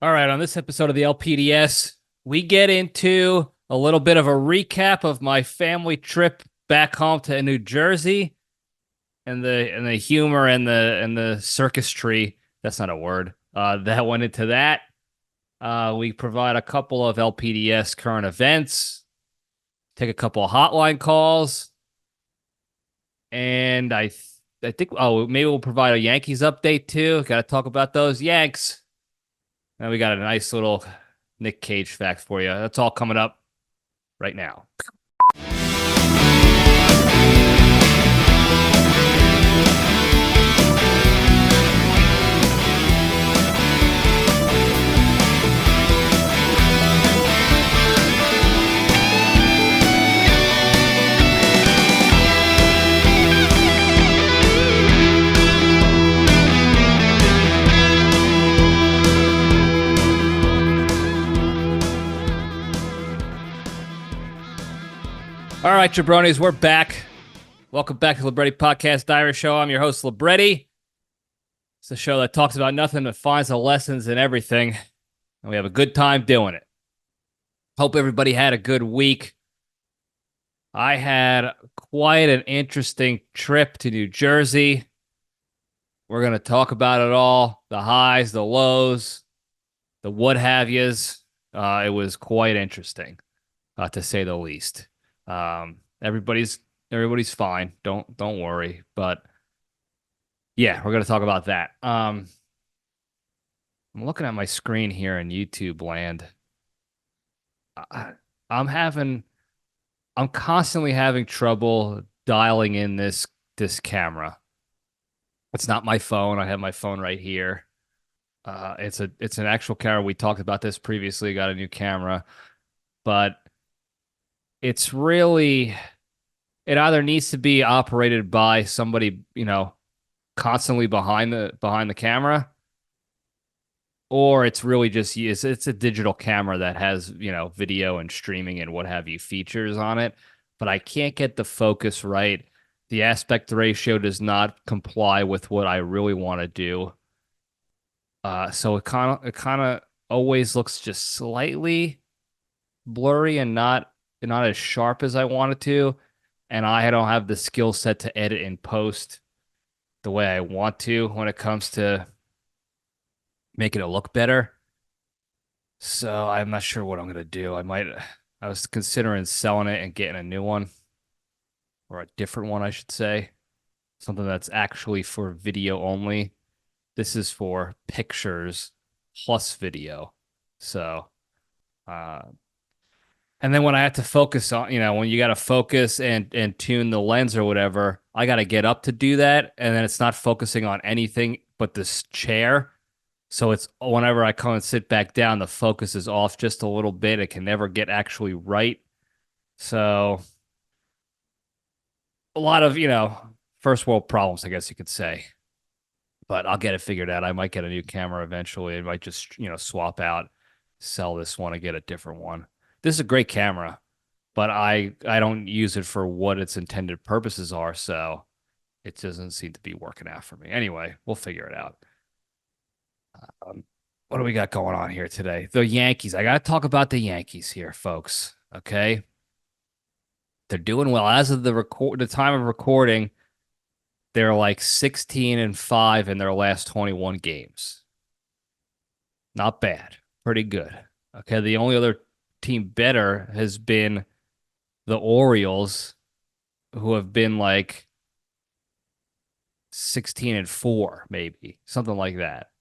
All right, on this episode of the LPDS, we get into a little bit of a recap of my family trip back home to New Jersey and the humor and the circus tree. That's not a word. That went into that. We provide a couple of LPDS current events, take a couple of hotline calls, and I think maybe we'll provide a Yankees update too. Got to talk about those Yanks. And we got a nice little Nic Cage fact for you. That's all coming up right now. All right, Jabronis, we're back. Welcome back to the Libretti Podcast Diary Show. I'm your host, Libretti. It's a show that talks about nothing but finds the lessons in everything, and we have a good time doing it. Hope everybody had a good week. I had quite an interesting trip to New Jersey. We're going to talk about it all, the highs, the lows, the what have yous. It was quite interesting, to say the least. Everybody's fine. Don't worry. But yeah, we're gonna talk about that. I'm looking at my screen here in YouTube land. I'm constantly having trouble dialing in this camera. It's not my phone. I have my phone right here. It's an actual camera. We talked about this previously. Got a new camera, but it's really, it either needs to be operated by somebody, constantly behind the camera, or it's really just it's a digital camera that has, video and streaming and what have you features on it, but I can't get the focus right. The aspect ratio does not comply with what I really want to do. So it kind of always looks just slightly blurry and not as sharp as I wanted to, and I don't have the skill set to edit and post the way I want to when it comes to making it look better. So I'm not sure what I'm gonna do. I was considering selling it and getting a new one, or a different one, I should say, something that's actually for video only. This is for pictures plus video. So, and then when I have to focus on, when you got to focus and tune the lens or whatever, I got to get up to do that. And then it's not focusing on anything but this chair. So it's whenever I come and sit back down, the focus is off just a little bit. It can never get actually right. So a lot of, first world problems, I guess you could say. But I'll get it figured out. I might get a new camera eventually. I might just, swap out, sell this one and get a different one. This is a great camera, but I don't use it for what its intended purposes are, so it doesn't seem to be working out for me. Anyway, we'll figure it out. What do we got going on here today? The Yankees. I got to talk about the Yankees here, folks. Okay, they're doing well as of the time of recording. They're like 16-5 in their last 21 games. Not bad, pretty good. Okay, the only other team better has been the Orioles, who have been like 16-4, maybe something like that.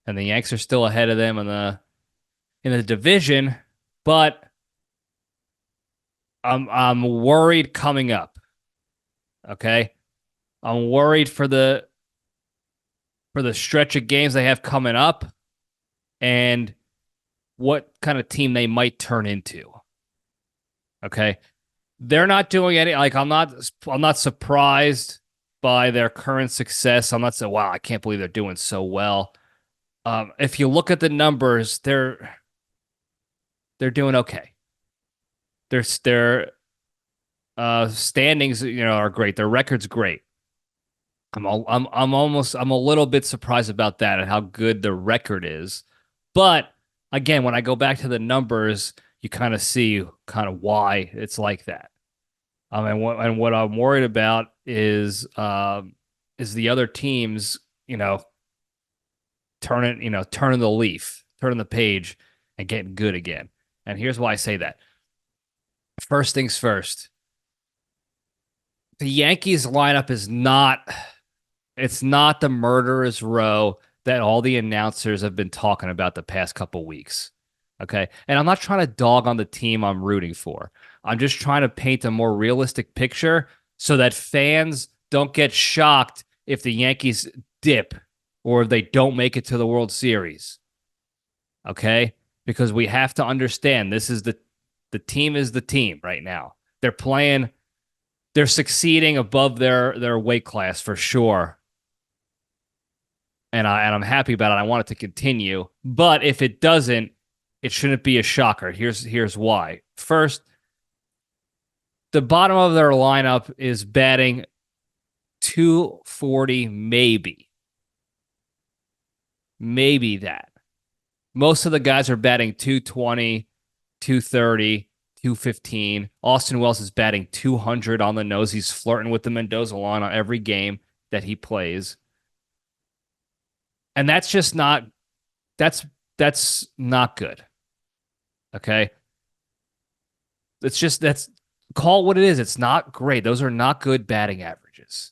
And the Yanks are still ahead of them in the division, but I'm worried coming up. Okay, I'm worried for the stretch of games they have coming up, and what kind of team they might turn into. Okay. They're not doing any, like, I'm not surprised by their current success. I'm not saying, wow, I can't believe they're doing so well. If you look at the numbers, they're doing okay. Their standings, are great. Their record's great. I'm a little bit surprised about that and how good the record is. But again, when I go back to the numbers, you kind of see kind of why it's like that. And what I'm worried about is the other teams, turning the leaf, turning the page, and getting good again. And here's why I say that. First things first, the Yankees lineup is not the murderer's row that all the announcers have been talking about the past couple weeks. Okay. And I'm not trying to dog on the team I'm rooting for. I'm just trying to paint a more realistic picture so that fans don't get shocked if the Yankees dip or if they don't make it to the World Series. Okay? Because we have to understand this is the team is the team right now. They're succeeding above their weight class for sure. And I'm happy about it. I want it to continue. But if it doesn't, it shouldn't be a shocker. Here's why. First, the bottom of their lineup is batting 240, maybe. Maybe that. Most of the guys are batting 220, 230, 215. Austin Wells is batting 200 on the nose. He's flirting with the Mendoza line on every game that he plays. And that's just not that's not good. Okay? That's call it what it is. It's not great. Those are not good batting averages.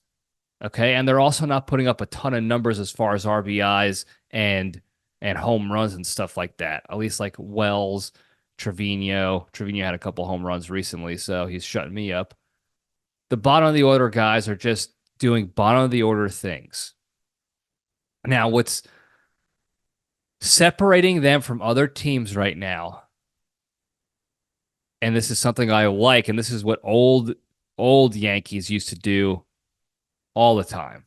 Okay? And they're also not putting up a ton of numbers as far as RBIs and home runs and stuff like that. At least like Wells, Trevino. Trevino had a couple home runs recently, so he's shutting me up. The bottom of the order guys are just doing bottom of the order things. Now, what's separating them from other teams right now, and this is something I like, and this is what old Yankees used to do all the time.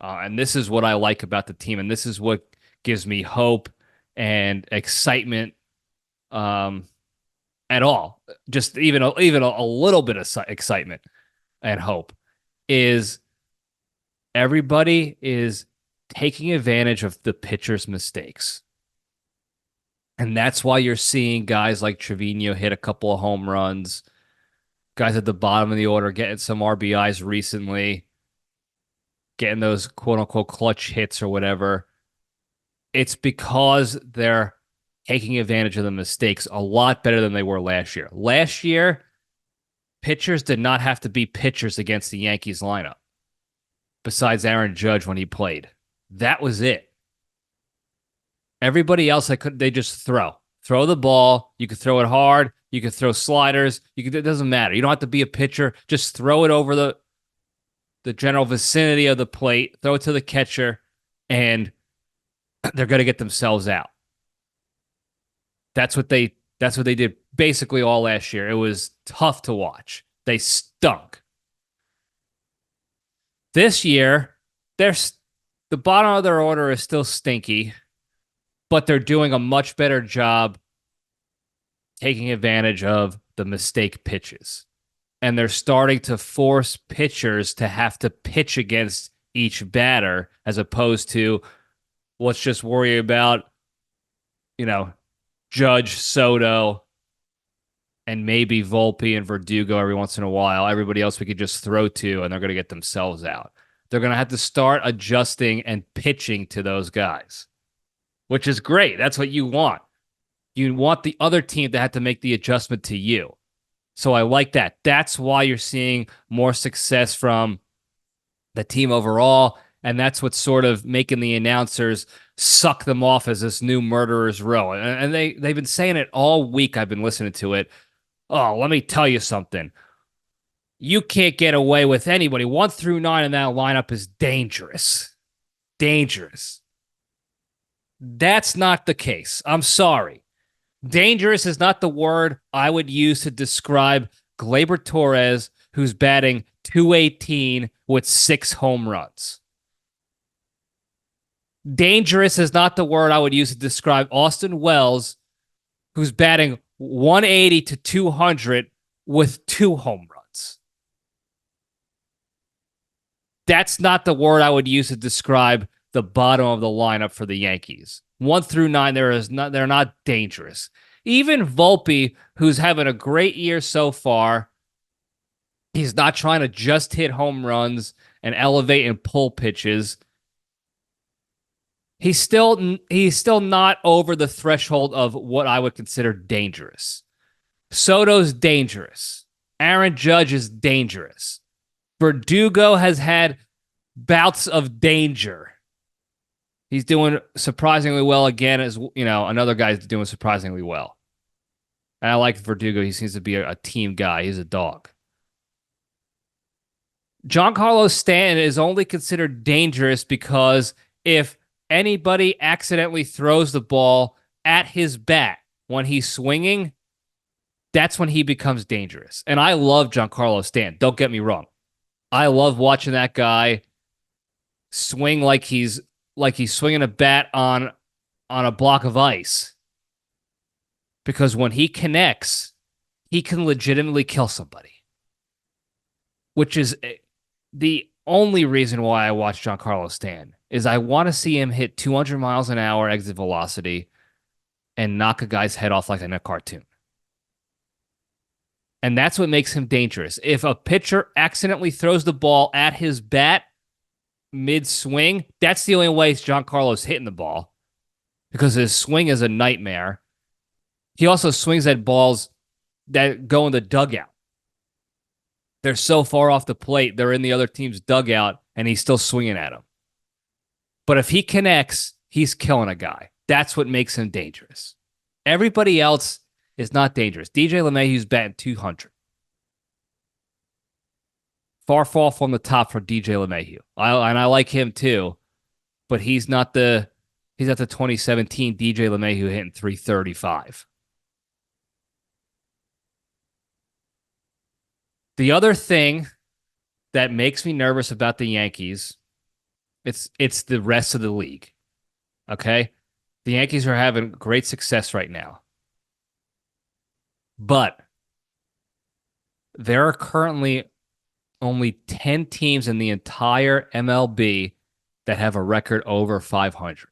And this is what I like about the team, and this is what gives me hope and excitement at all. Just even a little bit of excitement and hope is everybody is taking advantage of the pitcher's mistakes. And that's why you're seeing guys like Trevino hit a couple of home runs, guys at the bottom of the order getting some RBIs recently, getting those quote-unquote clutch hits or whatever. It's because they're taking advantage of the mistakes a lot better than they were last year. Last year, pitchers did not have to be pitchers against the Yankees lineup, besides Aaron Judge when he played. That was it. Everybody else, they just throw the ball. You could throw it hard. You could throw sliders. It doesn't matter. You don't have to be a pitcher. Just throw it over the general vicinity of the plate. Throw it to the catcher, and they're going to get themselves out. That's what they did basically all last year. It was tough to watch. They stunk. This year, the bottom of their order is still stinky, but they're doing a much better job taking advantage of the mistake pitches. And they're starting to force pitchers to have to pitch against each batter as opposed to let's just worry about, Judge, Soto, and maybe Volpe and Verdugo every once in a while. Everybody else we could just throw to, and they're going to get themselves out. They're going to have to start adjusting and pitching to those guys, which is great. That's what you want. You want the other team to have to make the adjustment to you. So I like that. That's why you're seeing more success from the team overall, and that's what's sort of making the announcers suck them off as this new murderer's row. And they've been saying it all week. I've been listening to it. Oh, let me tell you something. You can't get away with anybody. 1 through 9 in that lineup is dangerous. Dangerous. That's not the case. I'm sorry. Dangerous is not the word I would use to describe Gleyber Torres, who's batting .218 with 6 home runs. Dangerous is not the word I would use to describe Austin Wells, who's batting .180 to .200 with 2 home runs. That's not the word I would use to describe the bottom of the lineup for the Yankees. 1 through 9, they're not dangerous. Even Volpe, who's having a great year so far, he's not trying to just hit home runs and elevate and pull pitches. He's still not over the threshold of what I would consider dangerous. Soto's dangerous. Aaron Judge is dangerous. Verdugo has had bouts of danger. He's doing surprisingly well again, as another guy's doing surprisingly well. And I like Verdugo. He seems to be a team guy. He's a dog. Giancarlo Stanton is only considered dangerous because if anybody accidentally throws the ball at his bat when he's swinging, that's when he becomes dangerous. And I love Giancarlo Stanton. Don't get me wrong. I love watching that guy swing like he's swinging a bat on a block of ice. Because when he connects, he can legitimately kill somebody. Which is the only reason why I watch Giancarlo Stanton, is I want to see him hit 200 miles an hour exit velocity and knock a guy's head off like in a cartoon. And that's what makes him dangerous. If a pitcher accidentally throws the ball at his bat mid-swing, that's the only way Giancarlo's hitting the ball, because his swing is a nightmare. He also swings at balls that go in the dugout. They're so far off the plate, they're in the other team's dugout, and he's still swinging at them. But if he connects, he's killing a guy. That's what makes him dangerous. Everybody else is not dangerous. DJ LeMahieu's batting 200. Far fall from the top for DJ LeMahieu. And I like him too, but he's at the 2017 DJ LeMahieu hitting 335. The other thing that makes me nervous about the Yankees, it's the rest of the league. Okay? The Yankees are having great success right now. But there are currently only 10 teams in the entire MLB that have a record over 500.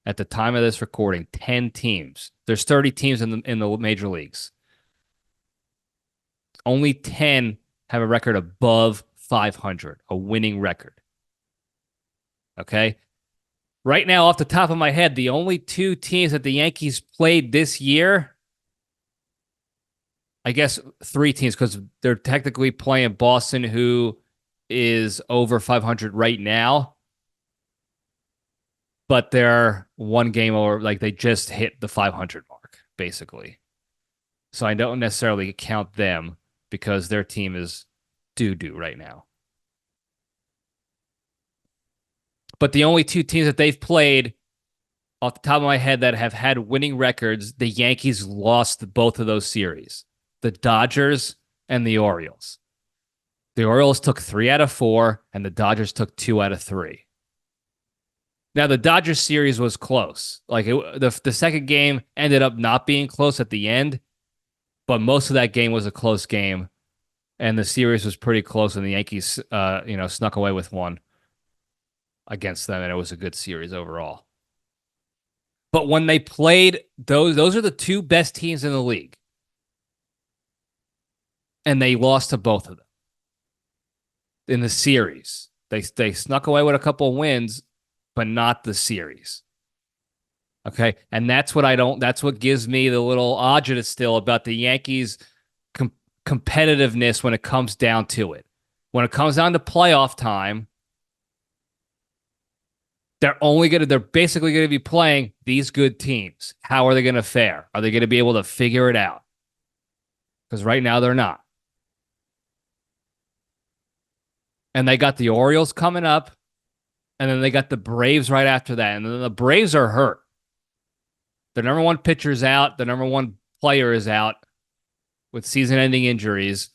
At the time of this recording, 10 teams. There's 30 teams in the major leagues. Only 10 have a record above 500, a winning record. Okay? Right now, off the top of my head, the only two teams that the Yankees played this year, I guess 3 teams, because they're technically playing Boston, who is over 500 right now. But they're one game over, like they just hit the 500 mark, basically. So I don't necessarily count them because their team is doo-doo right now. But the only 2 teams that they've played, off the top of my head, that have had winning records, the Yankees lost both of those series. The Dodgers and the Orioles. The Orioles took 3 out of 4, and the Dodgers took 2 out of 3. Now, the Dodgers series was close. Like the second game ended up not being close at the end, but most of that game was a close game, and the series was pretty close, and the Yankees, snuck away with one against them, and it was a good series overall. But when they played, those are the 2 best teams in the league. And they lost to both of them in the series. They snuck away with a couple of wins, but not the series. Okay? And that's what gives me the little agita still about the Yankees' competitiveness when it comes down to it. When it comes down to playoff time, they're basically going to be playing these good teams. How are they going to fare? Are they going to be able to figure it out? Because right now they're not. And they got the Orioles coming up, and then they got the Braves right after that. And then the Braves are hurt. The number 1 pitcher's out. The number 1 player is out with season-ending injuries,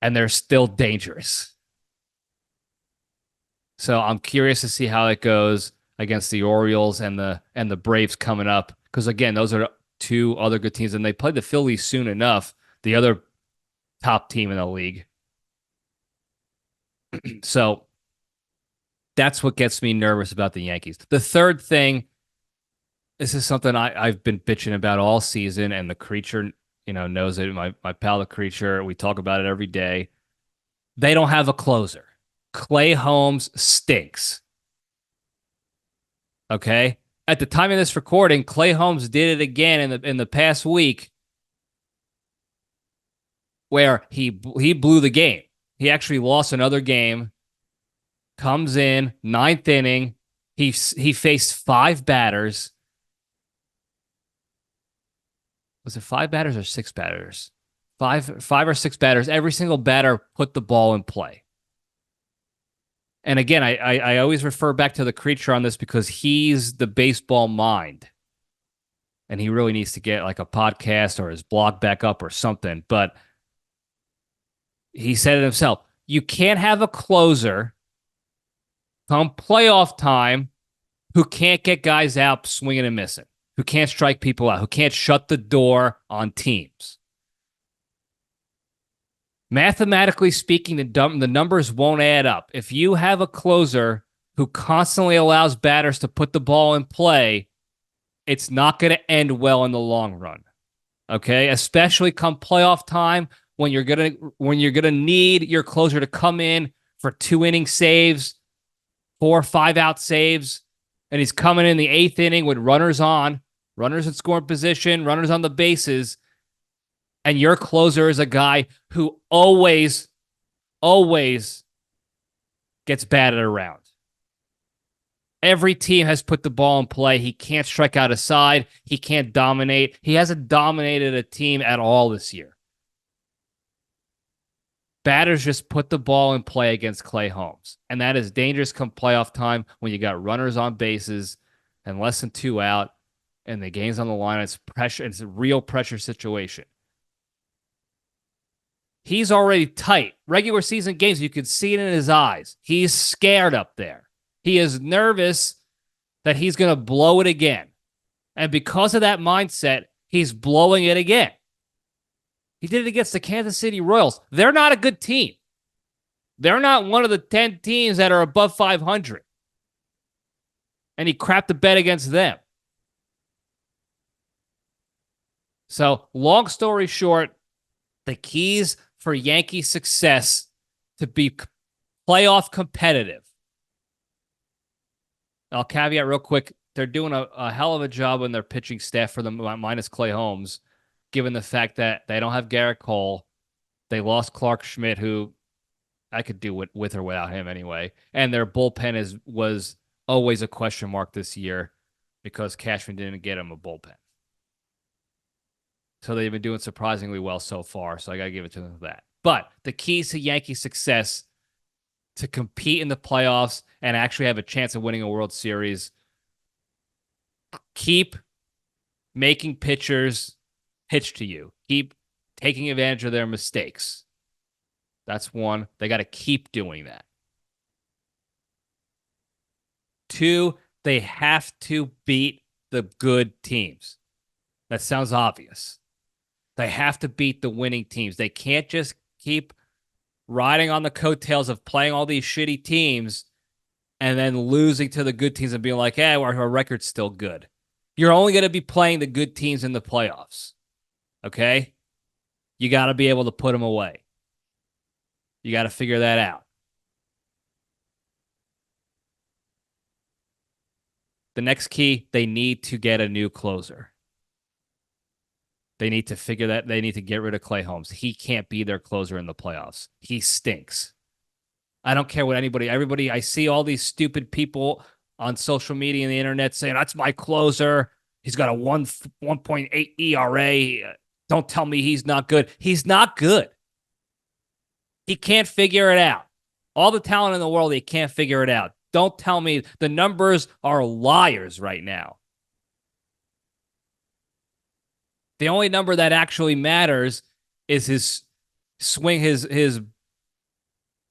and they're still dangerous. So I'm curious to see how it goes against the Orioles and the Braves coming up. Because, again, those are 2 other good teams, and they played the Phillies soon enough, the other top team in the league. So That's what gets me nervous about the Yankees. The third thing, this is something I've been bitching about all season, and the creature, knows it. My pal, the creature, we talk about it every day. They don't have a closer. Clay Holmes stinks. Okay? At the time of this recording, Clay Holmes did it again in the past week where he blew the game. He actually lost another game. Comes in, ninth inning. He faced 5 batters. Was it 5 batters or 6 batters? Five or 6 batters. Every single batter put the ball in play. And again, I always refer back to the creature on this because he's the baseball mind. And he really needs to get like a podcast or his blog back up or something. But he said it himself. You can't have a closer come playoff time who can't get guys out swinging and missing, who can't strike people out, who can't shut the door on teams. Mathematically speaking, the numbers won't add up. If you have a closer who constantly allows batters to put the ball in play, it's not going to end well in the long run. Okay? Especially come playoff time when you're going to need your closer to come in for 2-inning saves, 4 or 5 out saves, and he's coming in the 8th inning with runners in scoring position, runners on the bases, and your closer is a guy who always gets batted around. Every team has put the ball in play. He can't strike out a side. He can't dominate. He hasn't dominated a team at all this year. Batters just put the ball in play against Clay Holmes. And that is dangerous come playoff time when you got runners on bases and less than 2 out and the game's on the line. It's pressure. It's a real pressure situation. He's already tight. Regular season games, you could see it in his eyes. He's scared up there. He is nervous that he's going to blow it again. And because of that mindset, he's blowing it again. He did it against the Kansas City Royals. They're not a good team. They're not one of the 10 teams that are above 500. And he crapped the bet against them. So, long story short, the keys for Yankee success to be playoff competitive. I'll caveat real quick. They're doing a hell of a job in their pitching staff for them, minus Clay Holmes, given the fact that they don't have Garrett Cole. They lost Clark Schmidt, who I could do with or without him anyway. And their bullpen was always a question mark this year because Cashman didn't get him a bullpen. So they've been doing surprisingly well so far, so I got to give it to them for that. But the keys to Yankee success to compete in the playoffs and actually have a chance of winning a World Series, keep making pitchers pitch to you. Keep taking advantage of their mistakes. That's one. They got to keep doing that. 2, they have to beat the good teams. That sounds obvious. They have to beat the winning teams. They can't just keep riding on the coattails of playing all these shitty teams and then losing to the good teams and being like, hey, our record's still good. You're only going to be playing the good teams in the playoffs. Okay? You got to be able to put them away. You got to figure that out. The next key, they need to get a new closer. They need to figure that. They need to get rid of Clay Holmes. He can't be their closer in the playoffs. He stinks. I don't care what everybody, I see all these stupid people on social media and the internet saying, that's my closer. He's got a 1.8 ERA. Don't tell me he's not good. He's not good. He can't figure it out. All the talent in the world, he can't figure it out. Don't tell me the numbers are liars right now. The only number that actually matters is his swing,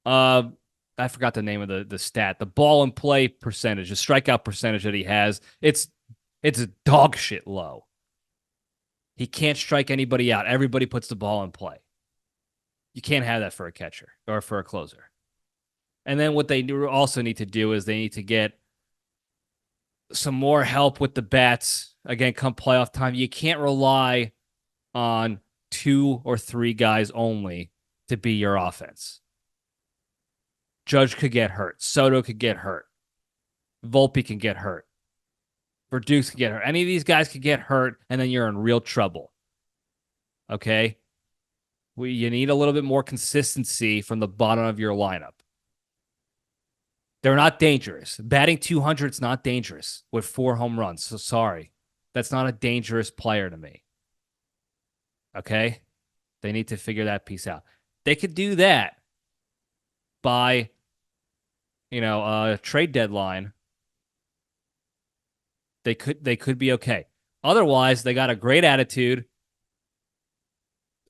I forgot the name of the stat, the ball and play percentage, the strikeout percentage that he has. It's dog shit low. He can't strike anybody out. Everybody puts the ball in play. You can't have that for a catcher or for a closer. And then what they also need to do is they need to get some more help with the bats. Again, come playoff time, you can't rely on 2 or 3 guys only to be your offense. Judge could get hurt. Soto could get hurt. Volpe can get hurt. Verdukes can get hurt. Any of these guys could get hurt, and then you're in real trouble. Okay? You need a little bit more consistency from the bottom of your lineup. They're not dangerous. Batting 200 is not dangerous with 4 home runs. So sorry. That's not a dangerous player to me. Okay? They need to figure that piece out. They could do that by, a trade deadline. They could be okay. Otherwise, they got a great attitude,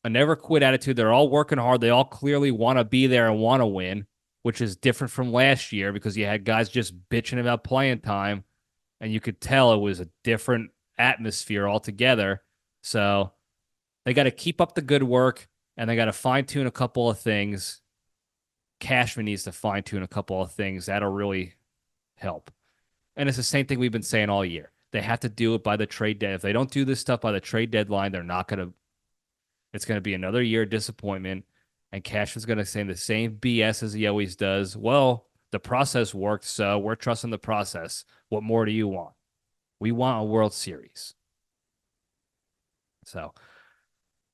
a never quit attitude. They're all working hard. They all clearly want to be there and want to win, which is different from last year because you had guys just bitching about playing time, and you could tell it was a different atmosphere altogether. So they got to keep up the good work, and they got to fine-tune a couple of things. Cashman needs to fine-tune a couple of things. That'll really help. And it's the same thing we've been saying all year. They have to do it by the trade deadline. If they don't do this stuff by the trade deadline, they're not going to – it's going to be another year of disappointment. And Cashman's going to say the same BS as he always does. Well, the process worked, so we're trusting the process. What more do you want? We want a World Series. So,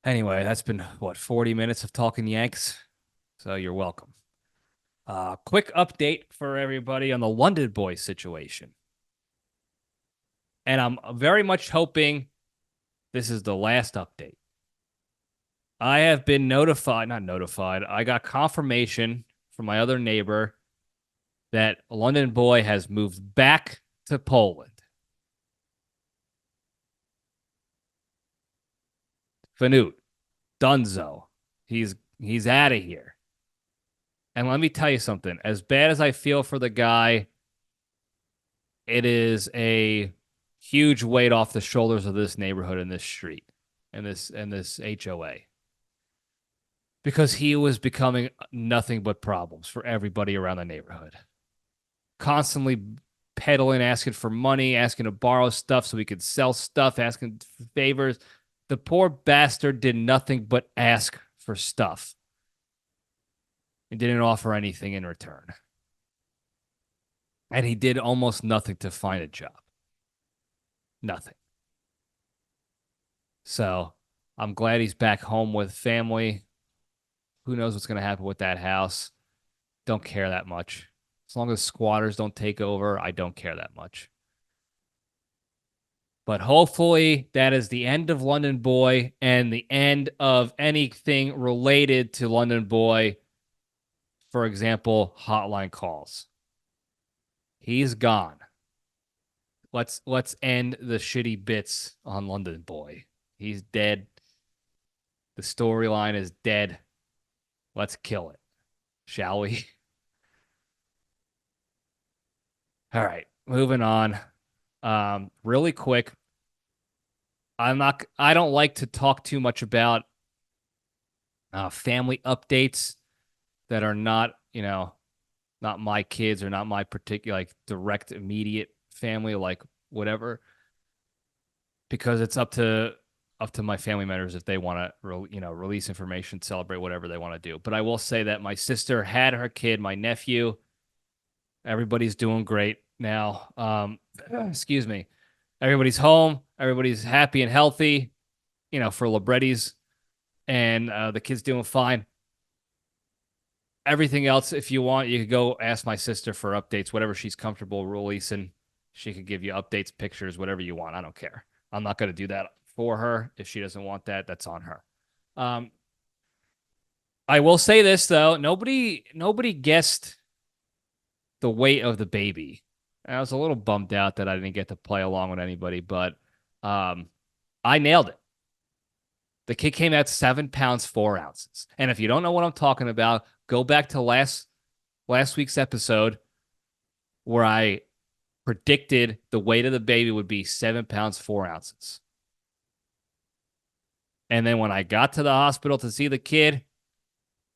anyway, that's been, 40 minutes of talking Yanks? So you're welcome. Quick update for everybody on the London boy situation. And I'm very much hoping this is the last update. I have been I got confirmation from my other neighbor that London boy has moved back to Poland. Fanute, Dunzo, he's out of here. And let me tell you something. As bad as I feel for the guy, it is a huge weight off the shoulders of this neighborhood and this street and this HOA. Because he was becoming nothing but problems for everybody around the neighborhood. Constantly peddling, asking for money, asking to borrow stuff so he could sell stuff, asking for favors. The poor bastard did nothing but ask for stuff. And didn't offer anything in return. And he did almost nothing to find a job. Nothing. So I'm glad he's back home with family. Who knows what's going to happen with that house? Don't care that much. As long as squatters don't take over, I don't care that much. But hopefully that is the end of London Boy and the end of anything related to London Boy. For example, hotline calls. He's gone. Let's end the shitty bits on London Boy. He's dead. The storyline is dead. Let's kill it. Shall we? All right, moving on. Really quick. I don't like to talk too much about family updates that are not, not my kids or not my particular direct immediate family, like whatever, because it's up to my family members if they want to release information, celebrate whatever they want to do. But I will say that my sister had her kid, my nephew. Everybody's doing great now. Excuse me. Everybody's home. Everybody's happy and healthy, for Libretti's, and the kid's doing fine. Everything else, if you want, you could go ask my sister for updates, whatever she's comfortable releasing. She could give you updates, pictures, whatever you want. I don't care. I'm not going to do that for her. If she doesn't want that, that's on her. I will say this, though. Nobody guessed the weight of the baby. I was a little bummed out that I didn't get to play along with anybody, but I nailed it. The kid came out 7 pounds, 4 ounces. And if you don't know what I'm talking about, go back to last week's episode where I predicted the weight of the baby would be 7 pounds, 4 ounces. And then when I got to the hospital to see the kid,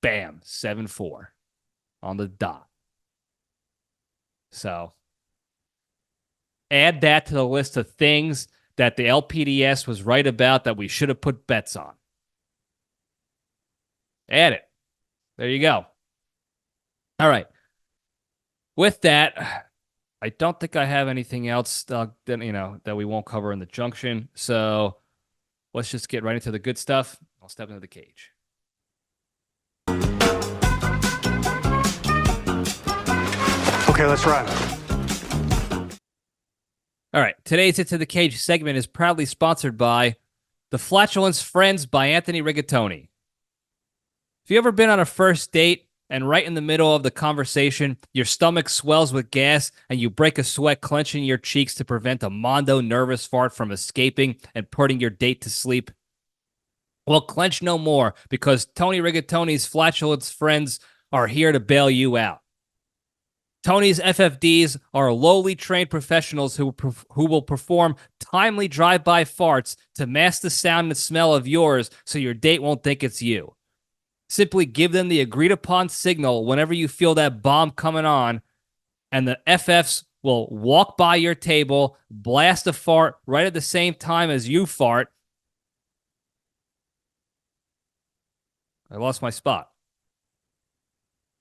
bam, 7'4" on the dot. So add that to the list of things that the LPDS was right about that we should have put bets on. Add it. There you go. All right. With that, I don't think I have anything else that we won't cover in the junction. So let's just get right into the good stuff. I'll step into the cage. Okay, let's run. All right. Today's Hit to the Cage segment is proudly sponsored by The Flatulence Friends by Anthony Rigatoni. Have you ever been on a first date and right in the middle of the conversation, your stomach swells with gas and you break a sweat clenching your cheeks to prevent a mondo nervous fart from escaping and putting your date to sleep? Well, clench no more because Tony Rigatoni's Flatulence Friends are here to bail you out. Tony's FFDs are lowly trained professionals who will perform timely drive-by farts to mask the sound and smell of yours so your date won't think it's you. Simply give them the agreed-upon signal whenever you feel that bomb coming on, and the FFs will walk by your table, blast a fart right at the same time as you fart. I lost my spot.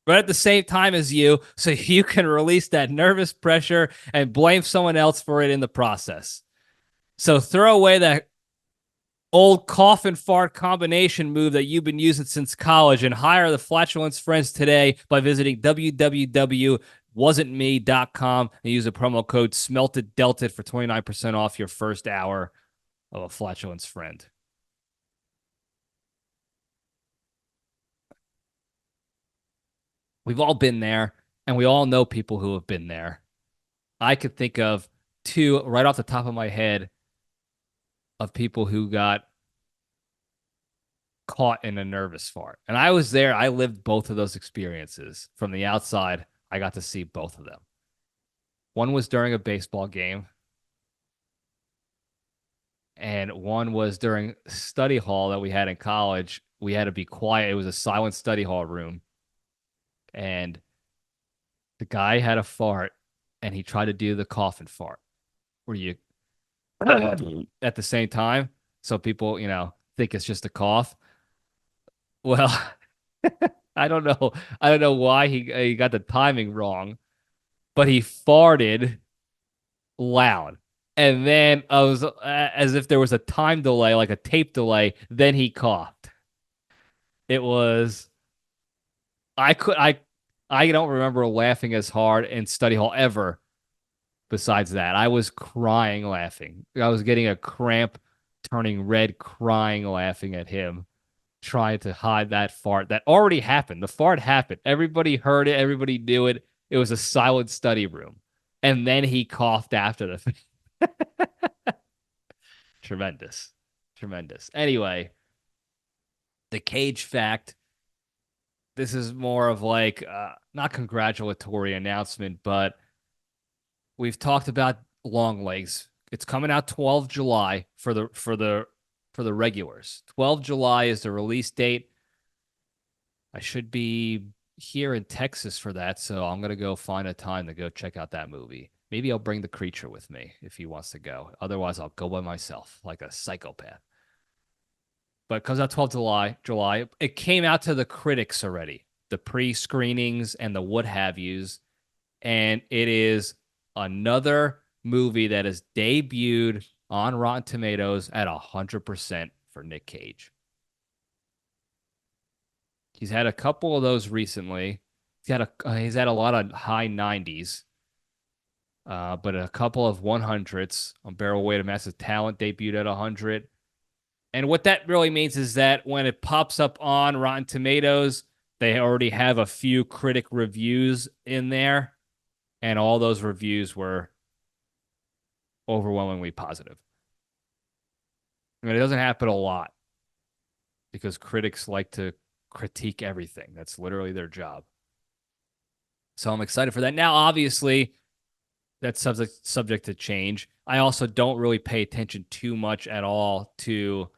Right at the same time as you, so you can release that nervous pressure and blame someone else for it in the process. So throw away that old cough and fart combination move that you've been using since college and hire the Flatulence Friends today by visiting www.wasn'tme.com and use the promo code SmeltedDelted for 29% off your first hour of a Flatulence Friend. We've all been there, and we all know people who have been there. I could think of two right off the top of my head of people who got caught in a nervous fart. And I was there. I lived both of those experiences. From the outside, I got to see both of them. One was during a baseball game, and one was during study hall that we had in college. We had to be quiet. It was a silent study hall room. And the guy had a fart, and he tried to do the cough and fart, where you at the same time, so people, think it's just a cough. Well, I don't know. I don't know why he got the timing wrong, but he farted loud, and then I was as if there was a time delay, like a tape delay. Then he coughed. It was. I don't remember laughing as hard in study hall ever. Besides that, I was crying laughing. I was getting a cramp, turning red, crying laughing at him, trying to hide that fart that already happened. The fart happened. Everybody heard it. Everybody knew it. It was a silent study room. And then he coughed after the thing. Tremendous. Tremendous. Anyway, the cage fact. This is more of like not congratulatory announcement, but we've talked about long legs. It's coming out 12 July for the regulars. 12 July is the release date. I should be here in Texas for that, so I'm gonna go find a time to go check out that movie. Maybe I'll bring the creature with me if he wants to go. Otherwise, I'll go by myself like a psychopath. But it comes out 12 July. It came out to the critics already, the pre-screenings and the what have yous. And it is another movie that is debuted on Rotten Tomatoes at 100% for Nic Cage. He's had a couple of those recently. He's had a lot of high 90s, but a couple of 100s on Barrel Way to Massive Talent debuted at 100. And what that really means is that when it pops up on Rotten Tomatoes, they already have a few critic reviews in there, and all those reviews were overwhelmingly positive. I mean, it doesn't happen a lot because critics like to critique everything. That's literally their job. So I'm excited for that. Now, obviously, that's subject to change. I also don't really pay attention too much at all to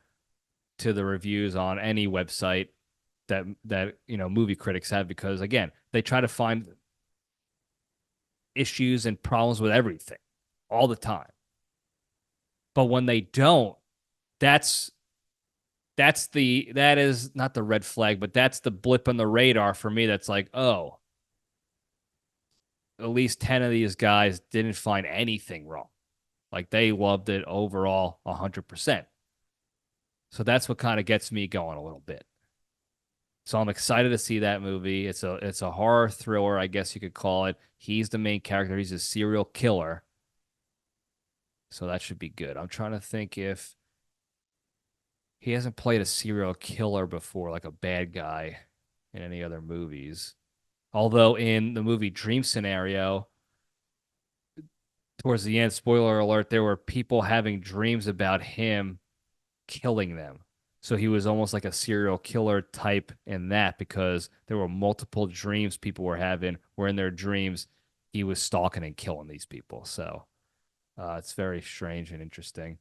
the reviews on any website that movie critics have, because again, they try to find issues and problems with everything all the time. But when they don't, that is not the red flag, but that's the blip on the radar for me. That's like, oh, at least 10 of these guys didn't find anything wrong. Like they loved it overall 100%. So that's what kind of gets me going a little bit. So I'm excited to see that movie. It's a horror thriller, I guess you could call it. He's the main character. He's a serial killer. So that should be good. I'm trying to think if he hasn't played a serial killer before, like a bad guy in any other movies. Although in the movie Dream Scenario, towards the end, spoiler alert, there were people having dreams about him killing them. So he was almost like a serial killer type in that, because there were multiple dreams people were having where in their dreams he was stalking and killing these people. So it's very strange and interesting.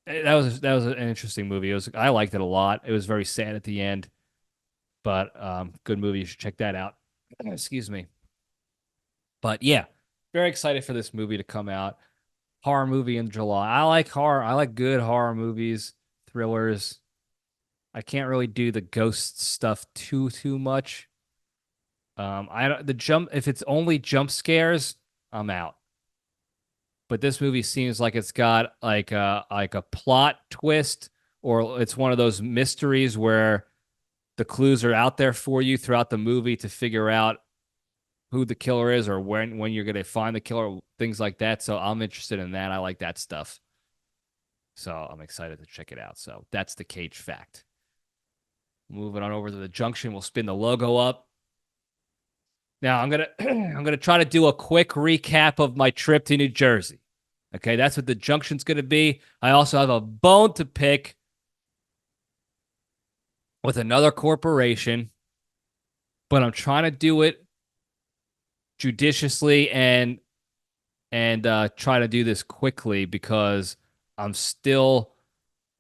That was an interesting movie. I liked it a lot. It was very sad at the end, but good movie. You should check that out. Excuse me. But yeah, very excited for this movie to come out. Horror movie in July. I like horror. I like good horror movies, thrillers. I can't really do the ghost stuff too much. I don't the jump if it's only jump scares, I'm out. But this movie seems like it's got like a plot twist, or it's one of those mysteries where the clues are out there for you throughout the movie to figure out who the killer is or when you're going to find the killer, things like that. So I'm interested in that. I like that stuff. So I'm excited to check it out. So that's the Cage fact. Moving on over to the Junction, we'll spin the logo up. Now I'm gonna try to do a quick recap of my trip to New Jersey. Okay, that's what the Junction's gonna be. I also have a bone to pick with another corporation, but I'm trying to do it judiciously and try to do this quickly because I'm still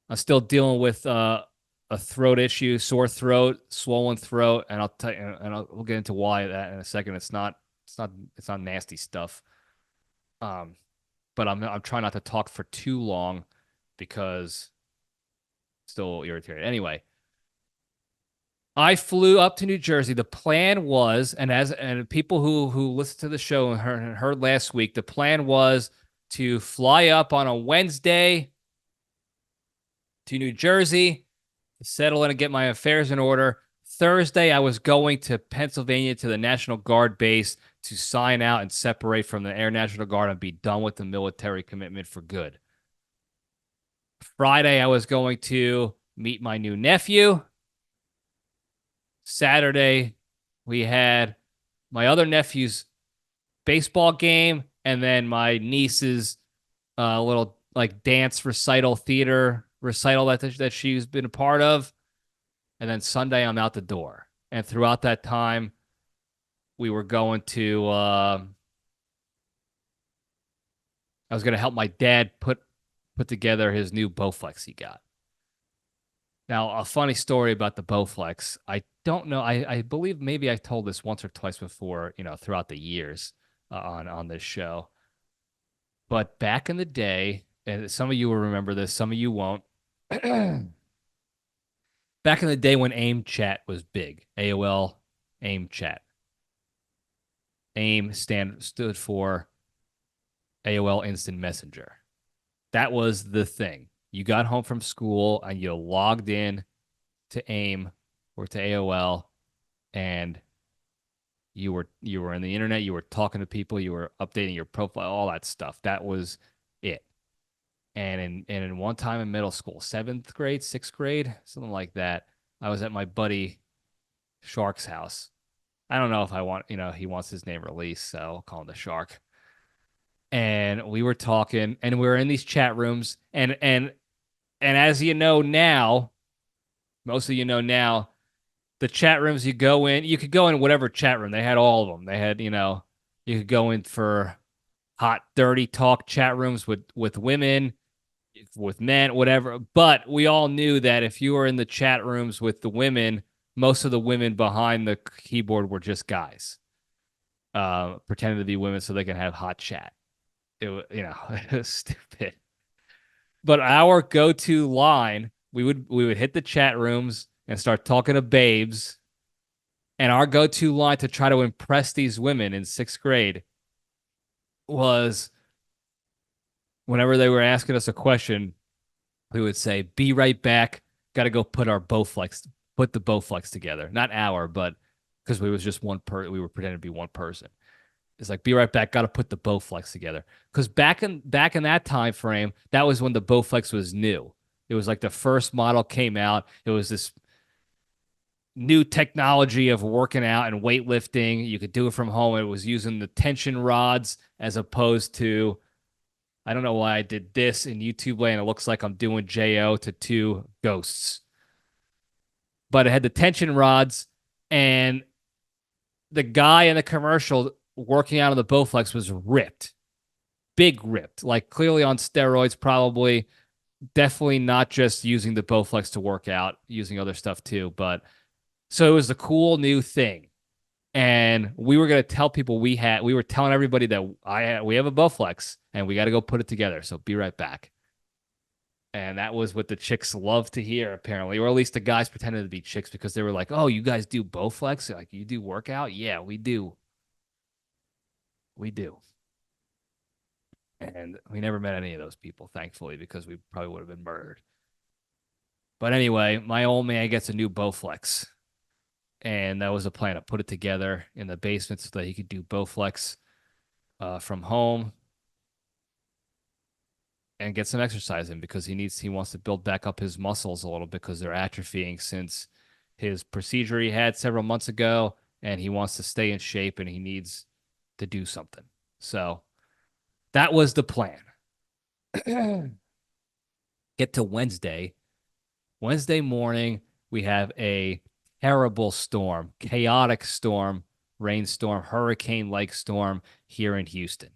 dealing with a throat issue, sore throat, swollen throat, and I'll tell you, and we'll get into why that in a second. It's not nasty stuff. But I'm trying not to talk for too long because I'm still irritated. Anyway, I flew up to New Jersey. The plan was, and people who listened to the show and heard last week, the plan was to fly up on a Wednesday to New Jersey, settle in and get my affairs in order. Thursday, I was going to Pennsylvania to the National Guard base to sign out and separate from the Air National Guard and be done with the military commitment for good. Friday, I was going to meet my new nephew. Saturday, we had my other nephew's baseball game, and then my niece's little like dance recital, theater recital that she's been a part of. And then Sunday, I'm out the door. And throughout that time, we were going to I was going to help my dad put together his new Bowflex he got. Now, a funny story about the Bowflex. I don't know. I believe maybe I told this once or twice before, throughout the years on this show. But back in the day, and some of you will remember this, some of you won't. Back in the day when AIM chat was big, AOL AIM chat. AIM stood for AOL Instant Messenger. That was the thing. You got home from school and you logged in to AIM or to AOL, and you were in the internet. You were talking to people. You were updating your profile, all that stuff. That was it. And in one time in middle school, 7th grade, 6th grade, something like that, I was at my buddy Shark's house. I don't know if I want, he wants his name released, so I'll call him the Shark. And we were talking, and we were in these chat rooms, and as you know now, most of you know now, the chat rooms you go in, you could go in whatever chat room. They had all of them. They had, you could go in for hot, dirty talk chat rooms with women, with men, whatever. But we all knew that if you were in the chat rooms with the women, most of the women behind the keyboard were just guys. pretending to be women so they can have hot chat. It was stupid. But our go-to line, we would hit the chat rooms and start talking to babes. And our go-to line to try to impress these women in 6th grade was whenever they were asking us a question, we would say, "Be right back. Got to go put the Bowflex together." Not but because we was just we were pretending to be one person. It's like, "Be right back. Got to put the Bowflex together." Because back in that time frame, that was when the Bowflex was new. It was like the first model came out. It was this new technology of working out and weightlifting. You could do it from home. It was using the tension rods as opposed to, I don't know why I did this in YouTube land. It looks like I'm doing JO to 2 ghosts. But it had the tension rods, and the guy in the commercial working out on the Bowflex was ripped. Big ripped. Like clearly on steroids, probably. Definitely not just using the Bowflex to work out, using other stuff too. But so it was the cool new thing. And we were going to tell people we were telling everybody that we have a Bowflex and we got to go put it together. So be right back. And that was what the chicks love to hear, apparently, or at least the guys pretended to be chicks because they were like, "Oh, you guys do Bowflex? Like you do workout?" "Yeah, we do. We do." And we never met any of those people, thankfully, because we probably would have been murdered. But anyway, my old man gets a new Bowflex. And that was the plan, to put it together in the basement so that he could do Bowflex from home and get some exercise in, because he wants to build back up his muscles a little bit because they're atrophying since his procedure he had several months ago, and he wants to stay in shape and he needs to do something. So that was the plan. Get to Wednesday. Wednesday morning, we have a terrible storm, chaotic storm, rainstorm, hurricane-like storm here in Houston.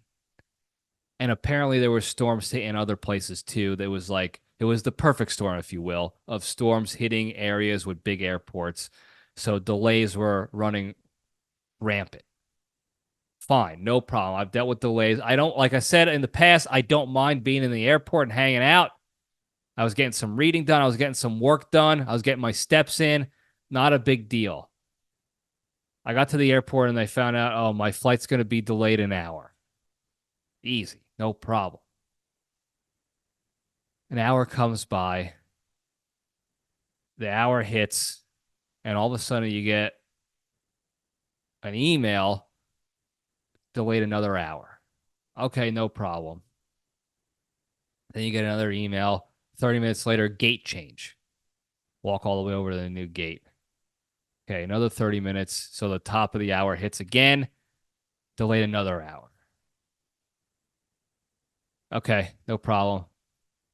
And apparently there were storms in other places too. It was the perfect storm, if you will, of storms hitting areas with big airports. So delays were running rampant. Fine, no problem. I've dealt with delays. Like I said in the past, I don't mind being in the airport and hanging out. I was getting some reading done. I was getting some work done. I was getting my steps in. Not a big deal. I got to the airport and they found out, "Oh, my flight's going to be delayed an hour." Easy. No problem. An hour comes by. The hour hits. And all of a sudden you get an email, "Delayed another hour." Okay, no problem. Then you get another email. 30 minutes later, gate change. Walk all the way over to the new gate. Okay, another 30 minutes. So the top of the hour hits again. Delayed another hour. Okay, no problem.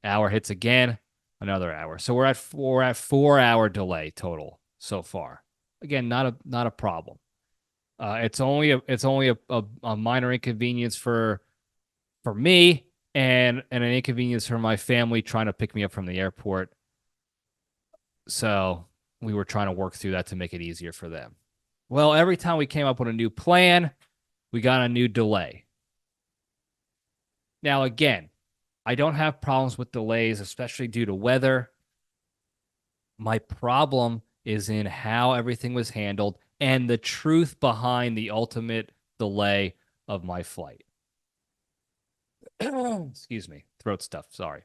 Hour hits again. Another hour. So we're at 4-hour delay total so far. Again, not a problem. It's only a minor inconvenience for me and an inconvenience for my family trying to pick me up from the airport. So we were trying to work through that to make it easier for them. Well, every time we came up with a new plan, we got a new delay. Now, again, I don't have problems with delays, especially due to weather. My problem is in how everything was handled and the truth behind the ultimate delay of my flight. Excuse me, throat stuff, sorry.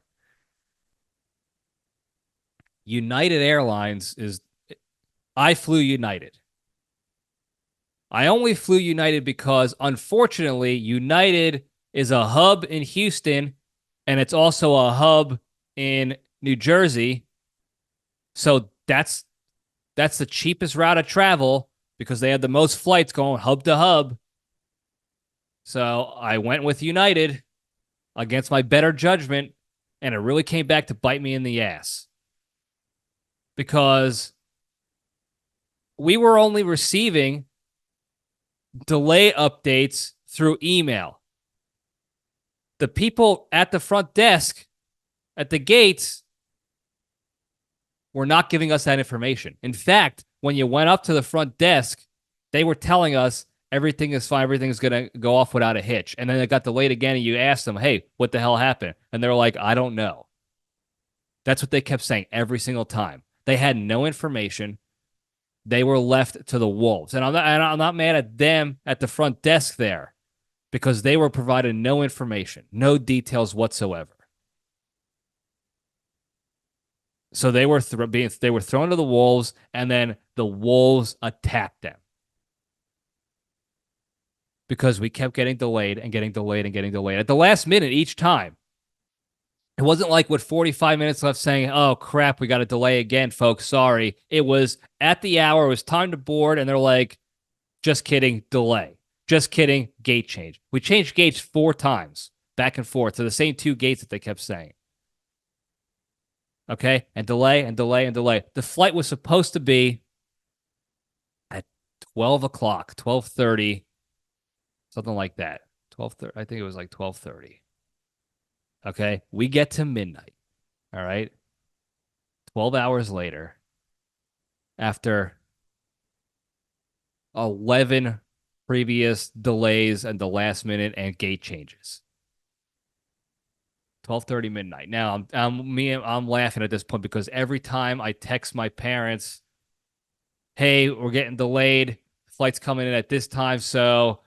United Airlines I flew United. I only flew United because, unfortunately, United is a hub in Houston, and it's also a hub in New Jersey. So that's the cheapest route of travel because they had the most flights going hub to hub. So I went with United against my better judgment, and it really came back to bite me in the ass. Because we were only receiving delay updates through email. The people at the front desk, at the gates, were not giving us that information. In fact, when you went up to the front desk, they were telling us Everything is fine. Everything's going to go off without a hitch. And then it got delayed again. And you asked them, hey, what the hell happened? And they're like, I don't know. That's what they kept saying every single time. They had no information. They were left to the wolves. And I'm not mad at them at the front desk there because they were provided no information, no details whatsoever. So they were thrown to the wolves, and then the wolves attacked them because we kept getting delayed and getting delayed and getting delayed at the last minute each time. It wasn't like with 45 minutes left saying, oh, crap, we got to delay again, folks. Sorry. It was at the hour. It was time to board. And they're like, just kidding, delay. Just kidding, gate change. We changed gates 4 times back and forth to the same 2 gates that they kept saying. Okay? And delay and delay and delay. The flight was supposed to be at 12 o'clock, 12:30, something like that. 12:30. I think it was like 12:30. Okay, we get to midnight. All right. 12 hours later, after 11 previous delays and the last minute and gate changes. 12:30 midnight. Now I'm laughing at this point because every time I text my parents, hey, we're getting delayed. Flight's coming in at this time, so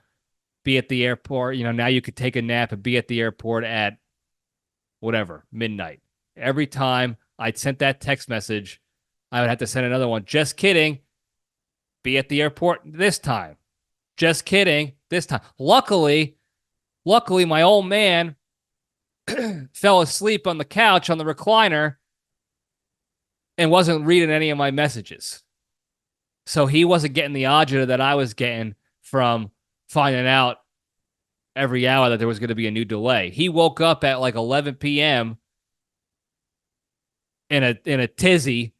be at the airport. Now you could take a nap and be at the airport at whatever, midnight. Every time I'd sent that text message, I would have to send another one. Just kidding. Be at the airport this time. Just kidding. This time. Luckily, my old man fell asleep on the couch on the recliner and wasn't reading any of my messages. So he wasn't getting the agita that I was getting from finding out every hour that there was going to be a new delay. He woke up at like 11 p.m. in a tizzy,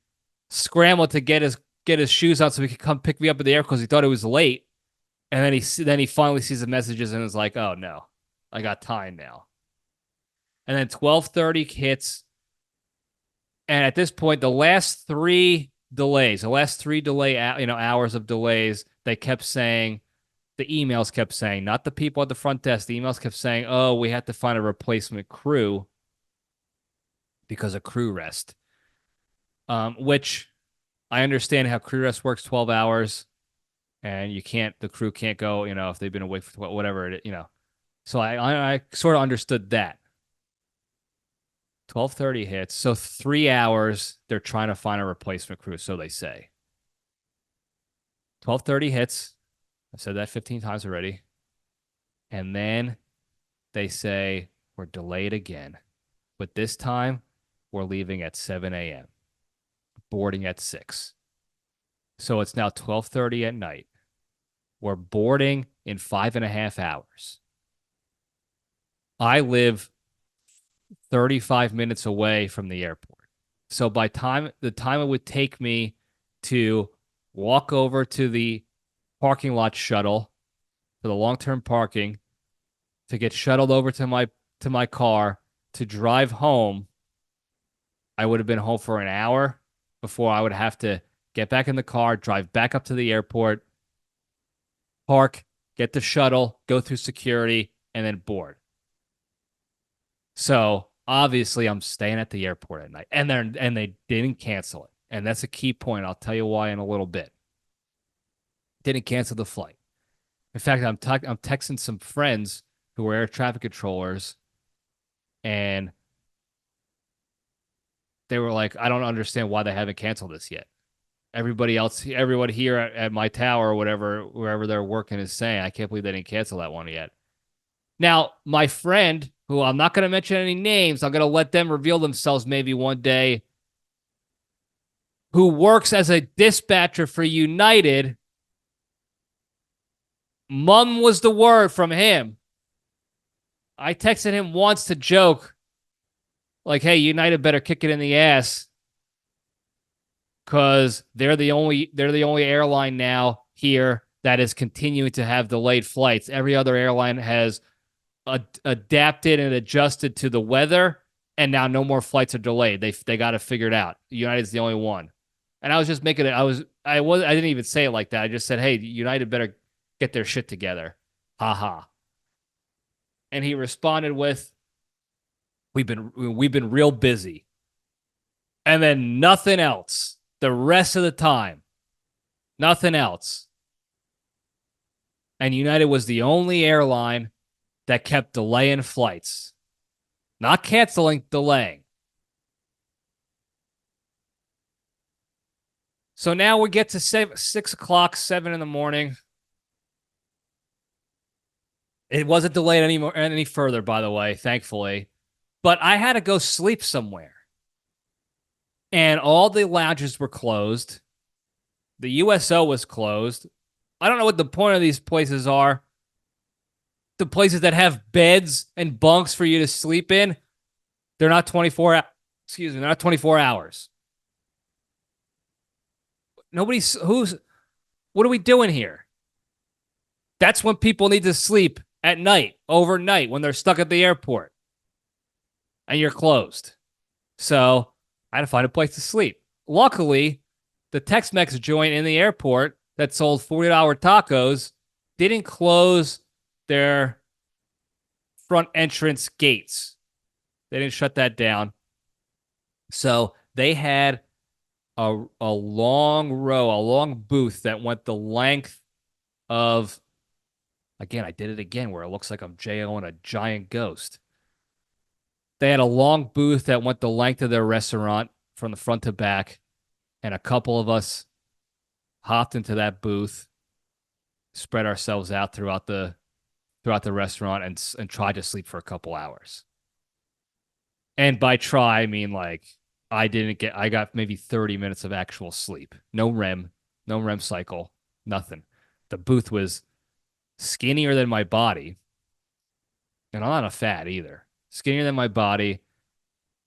scrambled to get his shoes on so he could come pick me up at the airport because he thought it was late. And then he finally sees the messages and is like, "Oh no, I got time now." And then 12:30 hits, and at this point, the last 3 hours of delays, they kept saying. The emails kept saying, not the people at the front desk, the emails kept saying, oh, we had to find a replacement crew because of crew rest, which I understand how crew rest works 12 hours and the crew can't go, if they've been away for whatever, So I sort of understood that. 12:30 hits. So 3 hours, they're trying to find a replacement crew, so they say. 12:30 hits. I've said that 15 times already. And then they say, we're delayed again. But this time, we're leaving at 7 a.m., boarding at 6. So it's now 12:30 at night. We're boarding in 5.5 hours. I live 35 minutes away from the airport. So by the time it would take me to walk over to the parking lot shuttle for the long-term parking to get shuttled over to my car to drive home, I would have been home for an hour before I would have to get back in the car, drive back up to the airport, park, get the shuttle, go through security, and then board. So obviously I'm staying at the airport at night, and they didn't cancel it. And that's a key point. I'll tell you why in a little bit. Didn't cancel the flight. In fact, I'm texting some friends who are air traffic controllers, and they were like, I don't understand why they haven't canceled this yet. Everybody here at my tower or whatever, wherever they're working, is saying, I can't believe they didn't cancel that one yet. Now, my friend, who I'm not going to mention any names, I'm going to let them reveal themselves maybe one day, who works as a dispatcher for United, mum was the word from him. I texted him once to joke, like, hey, United better kick it in the ass because they're the only airline now here that is continuing to have delayed flights. Every other airline has adapted and adjusted to the weather, and now no more flights are delayed. They got it figured out. United's the only one. And I was just making it. I didn't even say it like that. I just said, hey, United better get their shit together. Ha ha. And he responded with, we've been real busy. And then nothing else. The rest of the time. Nothing else. And United was the only airline that kept delaying flights. Not canceling, delaying. So now we get to 6 o'clock, 7 in the morning. It wasn't delayed any further, by the way, thankfully. But I had to go sleep somewhere. And all the lounges were closed. The USO was closed. I don't know what the point of these places are. The places that have beds and bunks for you to sleep in, they're not 24 they're not 24 hours. What are we doing here? That's when people need to sleep at night, overnight, when they're stuck at the airport and you're closed. So I had to find a place to sleep. Luckily, the Tex-Mex joint in the airport that sold $40 tacos didn't close their front entrance gates. They didn't shut that down. So they had a long row, a long booth that went the length of, again, I did it again where it looks like I'm J.O.ing a giant ghost. They had a long booth that went the length of their restaurant from the front to back, and a couple of us hopped into that booth, spread ourselves out throughout the restaurant, and tried to sleep for a couple hours. And by try, I mean like I got maybe 30 minutes of actual sleep. No REM cycle, nothing. The booth was skinnier than my body, and I'm not a fat either. Skinnier than my body,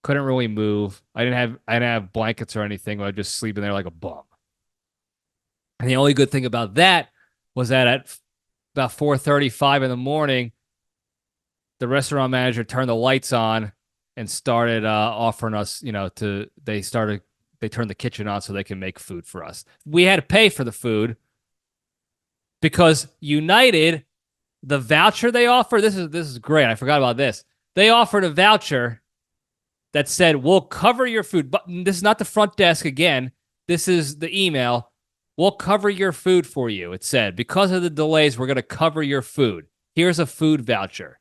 couldn't really move. I didn't have blankets or anything. I was just sleeping there like a bum. And the only good thing about that was that at about 4:35 in the morning, the restaurant manager turned the lights on and started offering us, they turned the kitchen on so they can make food for us. We had to pay for the food because United, the voucher they offer, this is great. I forgot about this. They offered a voucher that said, we'll cover your food. But this is not the front desk again. This is the email. We'll cover your food for you. It said, because of the delays, we're going to cover your food. Here's a food voucher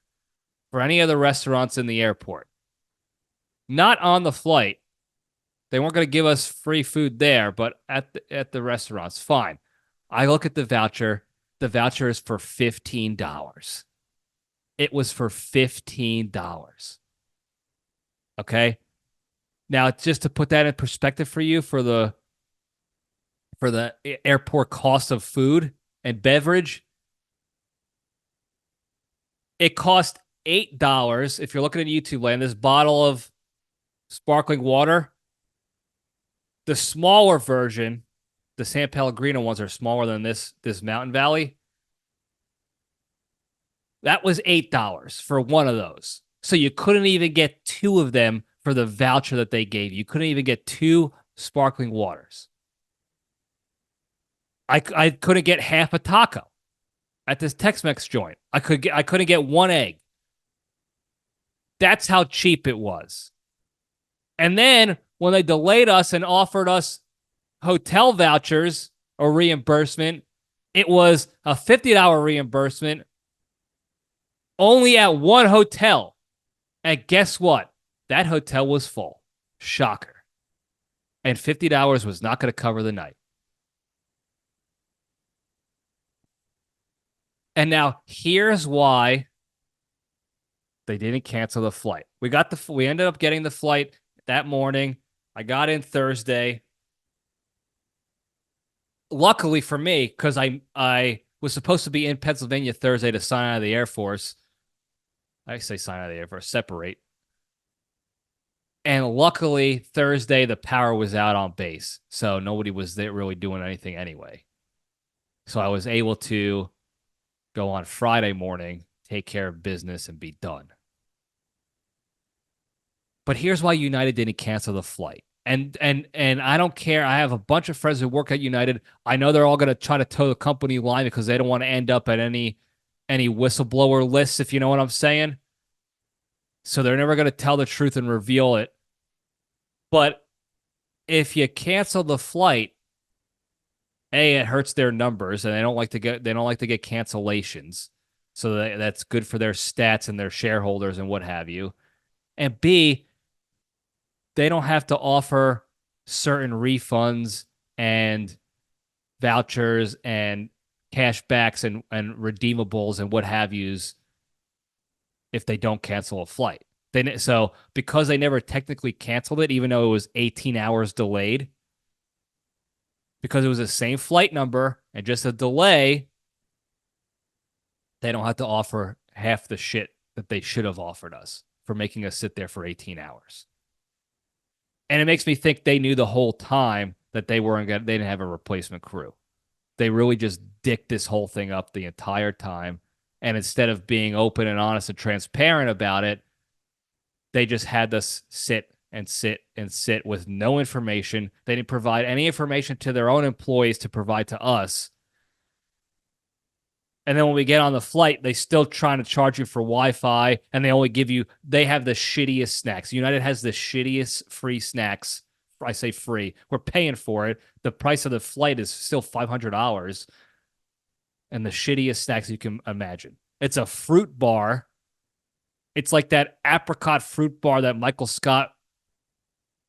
for any of the restaurants in the airport. Not on the flight. They weren't going to give us free food there, but at the restaurants. Fine. I look at the voucher. The voucher is for $15. It was for $15. Okay? Now, just to put that in perspective for you, for the airport cost of food and beverage, it cost $8 if you're looking at YouTube land. This bottle of sparkling water, the smaller version, the San Pellegrino ones are smaller than this Mountain Valley. That was $8 for one of those. So you couldn't even get two of them for the voucher that they gave you. You couldn't even get two sparkling waters. I couldn't get half a taco at this Tex-Mex joint. I couldn't get one egg. That's how cheap it was. And then when they delayed us and offered us hotel vouchers or reimbursement, it was a $50 reimbursement only at one hotel. And guess what? That hotel was full. Shocker. And $50 was not going to cover the night. And now here's why they didn't cancel the flight. We ended up getting the flight that morning. I got in Thursday. Luckily for me, because I was supposed to be in Pennsylvania Thursday to sign out of the Air Force. I say sign out of the Air Force, separate. And luckily, Thursday, the power was out on base. So nobody was there really doing anything anyway. So I was able to go on Friday morning, take care of business, and be done. But here's why United didn't cancel the flight. And I don't care. I have a bunch of friends who work at United. I know they're all going to try to toe the company line because they don't want to end up at any whistleblower lists, if you know what I'm saying. So they're never going to tell the truth and reveal it. But if you cancel the flight, it hurts their numbers, and they don't like to get cancellations. So that's good for their stats and their shareholders and what have you. And B, they don't have to offer certain refunds and vouchers and cashbacks and redeemables and what have yous if they don't cancel a flight. So because they never technically canceled it, even though it was 18 hours delayed, because it was the same flight number and just a delay, they don't have to offer half the shit that they should have offered us for making us sit there for 18 hours. And it makes me think they knew the whole time that they didn't have a replacement crew. They really just dicked this whole thing up the entire time. And instead of being open and honest and transparent about it, they just had us sit and sit and sit with no information. They didn't provide any information to their own employees to provide to us. And then when we get on the flight, they still trying to charge you for Wi-Fi, and they have the shittiest snacks. United has the shittiest free snacks. I say free. We're paying for it. The price of the flight is still $500, and the shittiest snacks you can imagine. It's a fruit bar. It's like that apricot fruit bar that Michael Scott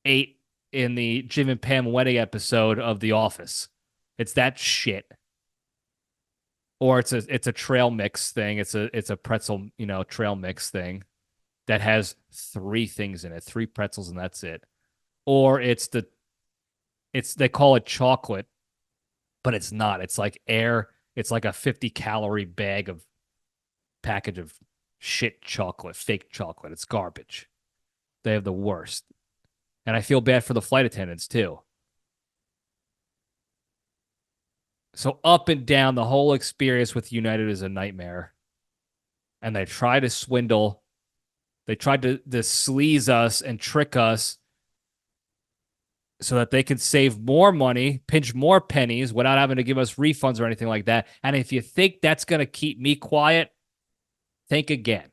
ate in the Jim and Pam wedding episode of The Office. It's that shit. Or it's a trail mix thing. It's a pretzel, trail mix thing that has 3 things in it, 3 pretzels, and that's it. Or they call it chocolate, but it's not. It's like it's like a 50-calorie package of shit chocolate, fake chocolate. It's garbage. They have the worst. And I feel bad for the flight attendants too. So up and down, the whole experience with United is a nightmare. And they try to swindle. They tried to sleaze us and trick us so that they could save more money, pinch more pennies without having to give us refunds or anything like that. And if you think that's going to keep me quiet, think again.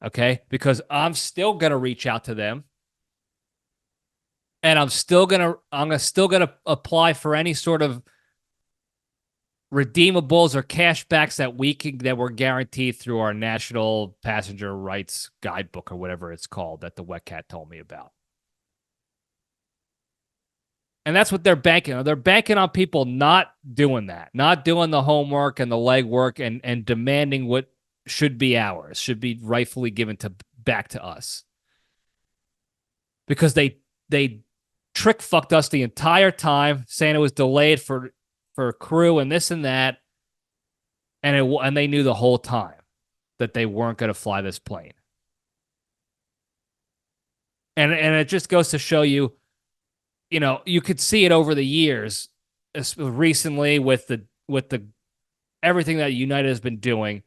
Okay? Because I'm still going to reach out to them. And I'm still gonna apply for any sort of redeemables or cashbacks that we're guaranteed through our National Passenger Rights Guidebook or whatever it's called that the Wet Cat told me about. And that's what they're banking on. They're banking on people not doing that, not doing the homework and the legwork and demanding what should be ours, should be rightfully given back to us. Because they trick fucked us the entire time, saying it was delayed for crew and this and that, and they knew the whole time that they weren't going to fly this plane. And it just goes to show you, you could see it over the years, recently with the everything that United has been doing,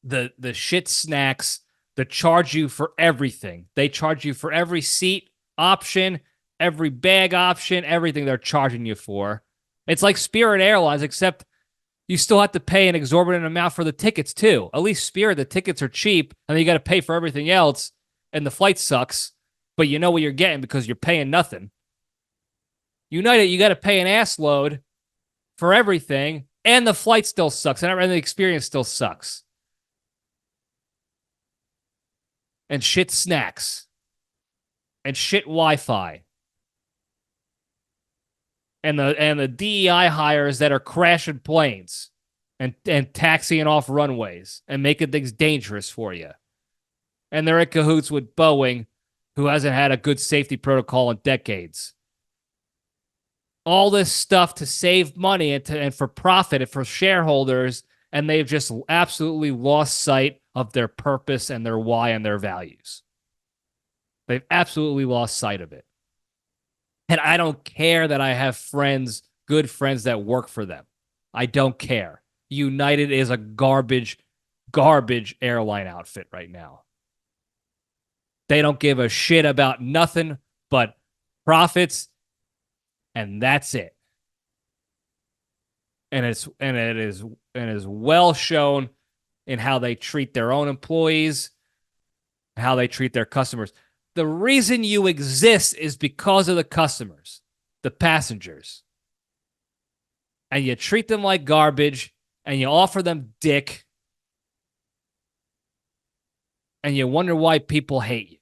the shit snacks, they charge you for everything. They charge you for every seat option, every bag option, everything they're charging you for. It's like Spirit Airlines, except you still have to pay an exorbitant amount for the tickets too. At least Spirit, the tickets are cheap, and then you got to pay for everything else, and the flight sucks, but you know what you're getting because you're paying nothing. United, you got to pay an ass load for everything, and the flight still sucks, and the experience still sucks. And shit snacks. And shit Wi-Fi. And the DEI hires that are crashing planes and taxiing off runways and making things dangerous for you. And they're in cahoots with Boeing, who hasn't had a good safety protocol in decades. All this stuff to save money and for profit and for shareholders, and they've just absolutely lost sight of their purpose and their why and their values. They've absolutely lost sight of it. And I don't care that I have good friends that work for them. I don't care. United is a garbage airline outfit right now. They don't give a shit about nothing but profits, and that's it. And it is well shown in how they treat their own employees, how they treat their customers. The reason you exist is because of the customers, the passengers. And you treat them like garbage, and you offer them dick, and you wonder why people hate you.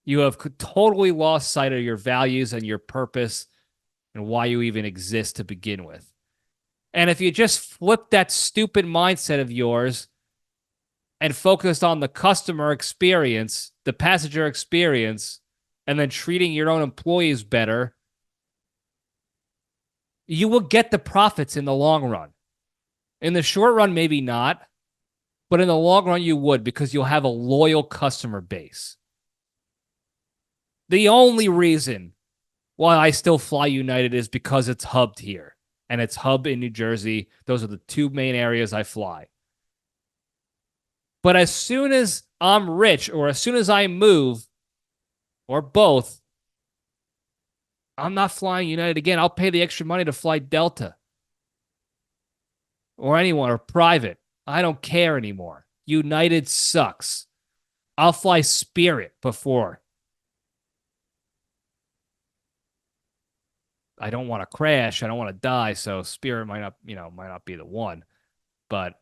You have totally lost sight of your values and your purpose and why you even exist to begin with. And if you just flip that stupid mindset of yours and focused on the customer experience, the passenger experience, and then treating your own employees better, you will get the profits in the long run. In the short run, maybe not, but in the long run, you would, because you'll have a loyal customer base. The only reason why I still fly United is because it's hubbed here, and it's hubbed in New Jersey. Those are the two main areas I fly. But as soon as I'm rich, or as soon as I move, or both, I'm not flying United again. I'll pay the extra money to fly Delta or anyone, or private. I don't care anymore. United sucks. I'll fly Spirit before. I don't want to crash. I don't want to die. So Spirit might not be the one. But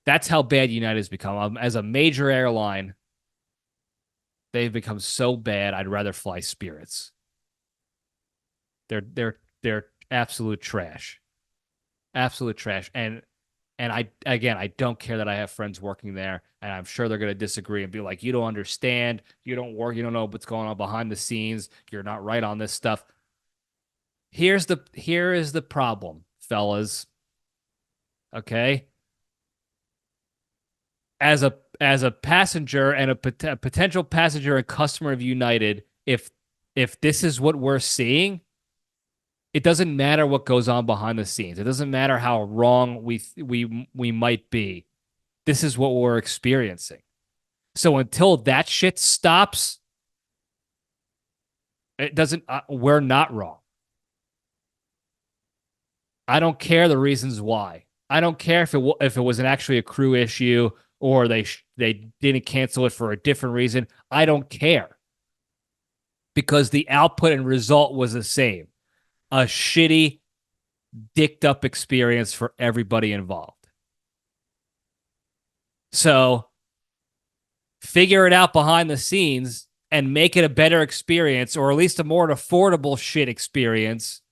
that's how bad United has become. As a major airline, they've become so bad. I'd rather fly Spirits. They're absolute trash. Absolute trash. And I don't care that I have friends working there, and I'm sure they're going to disagree and be like, you don't understand. You don't work. You don't know what's going on behind the scenes. You're not right on this stuff. Here is the problem, fellas. Okay? As a passenger and a potential passenger and customer of United, if this is what we're seeing, it doesn't matter what goes on behind the scenes. It doesn't matter how wrong we might be. This is what we're experiencing. So until that shit stops, it doesn't. We're not wrong. I don't care the reasons why. I don't care if it was actually a crew issue, or they didn't cancel it for a different reason. I don't care, because the output and result was the same. A shitty, dicked up experience for everybody involved. So figure it out behind the scenes and make it a better experience, or at least a more affordable shit experience,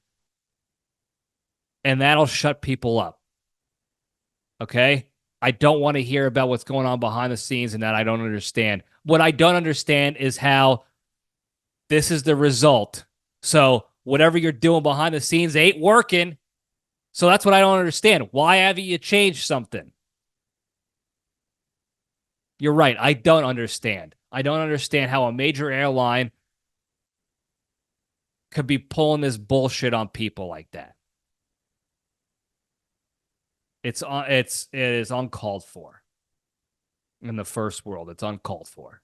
and that'll shut people up. Okay? I don't want to hear about what's going on behind the scenes and that I don't understand. What I don't understand is how this is the result. So whatever you're doing behind the scenes ain't working. So that's what I don't understand. Why haven't you changed something? You're right. I don't understand. I don't understand how a major airline could be pulling this bullshit on people like that. It is uncalled for. In the first world, it's uncalled for.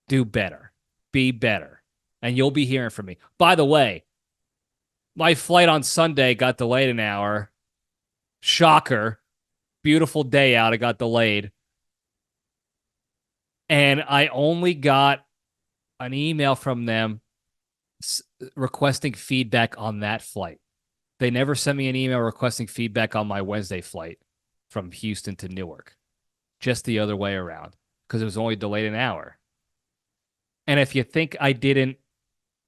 Do better. Be better. And you'll be hearing from me. By the way, my flight on Sunday got delayed an hour. Shocker. Beautiful day out. It got delayed. And I only got an email from them requesting feedback on that flight. They never sent me an email requesting feedback on my Wednesday flight from Houston to Newark. Just the other way around, because it was only delayed an hour. And if you think I didn't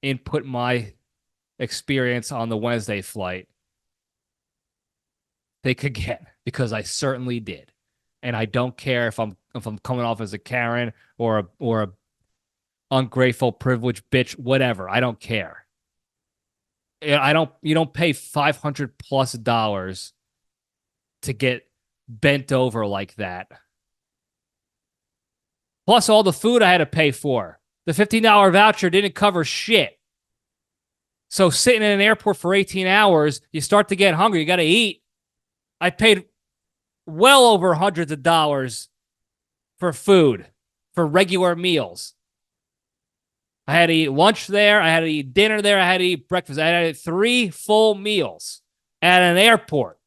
input my experience on the Wednesday flight, think again, because I certainly did. And I don't care if I'm coming off as a Karen or a ungrateful, privileged bitch, whatever. I don't care. You don't pay $500+ to get bent over like that. Plus all the food I had to pay for. The $15 voucher didn't cover shit. So sitting in an airport for 18 hours, you start to get hungry. You got to eat. I paid well over hundreds of dollars for food for regular meals. I had to eat lunch there. I had to eat dinner there. I had to eat breakfast. I had to eat 3 full meals at an airport.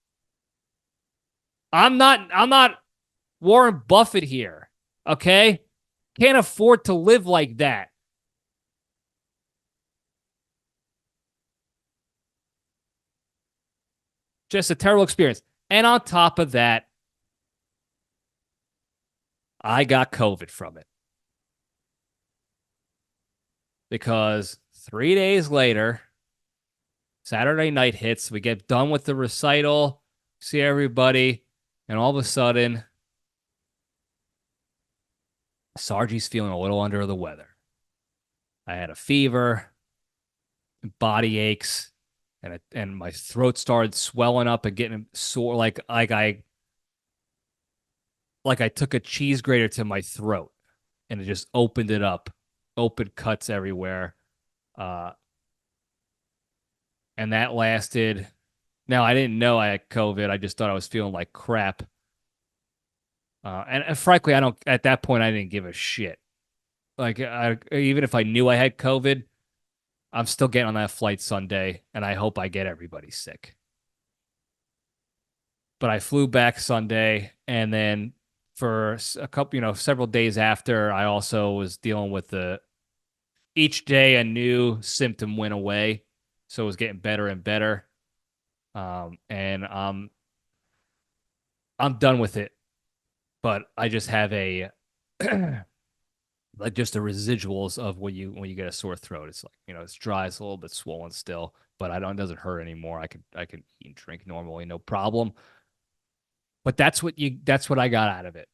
I'm not Warren Buffett here. Okay? Can't afford to live like that. Just a terrible experience. And on top of that, I got COVID from it. Because 3 days later, Saturday night hits, we get done with the recital, see everybody, and all of a sudden, Sargy's feeling a little under the weather. I had a fever, body aches, and my throat started swelling up and getting sore, like I took a cheese grater to my throat, and it just opened it up, open cuts everywhere, and that lasted. Now I didn't know I had COVID. I just thought I was feeling like crap. And frankly, I don't. At that point, I didn't give a shit. Like, even if I knew I had COVID, I'm still getting on that flight Sunday, and I hope I get everybody sick. But I flew back Sunday, and then for a couple, several days after, I also was dealing with each day a new symptom went away, so it was getting better and better. And I'm done with it. But I just have a like just the residuals of when you get a sore throat. It's like, it's dry, it's a little bit swollen still, but it doesn't hurt anymore. I can eat and drink normally, no problem. But that's what I got out of it.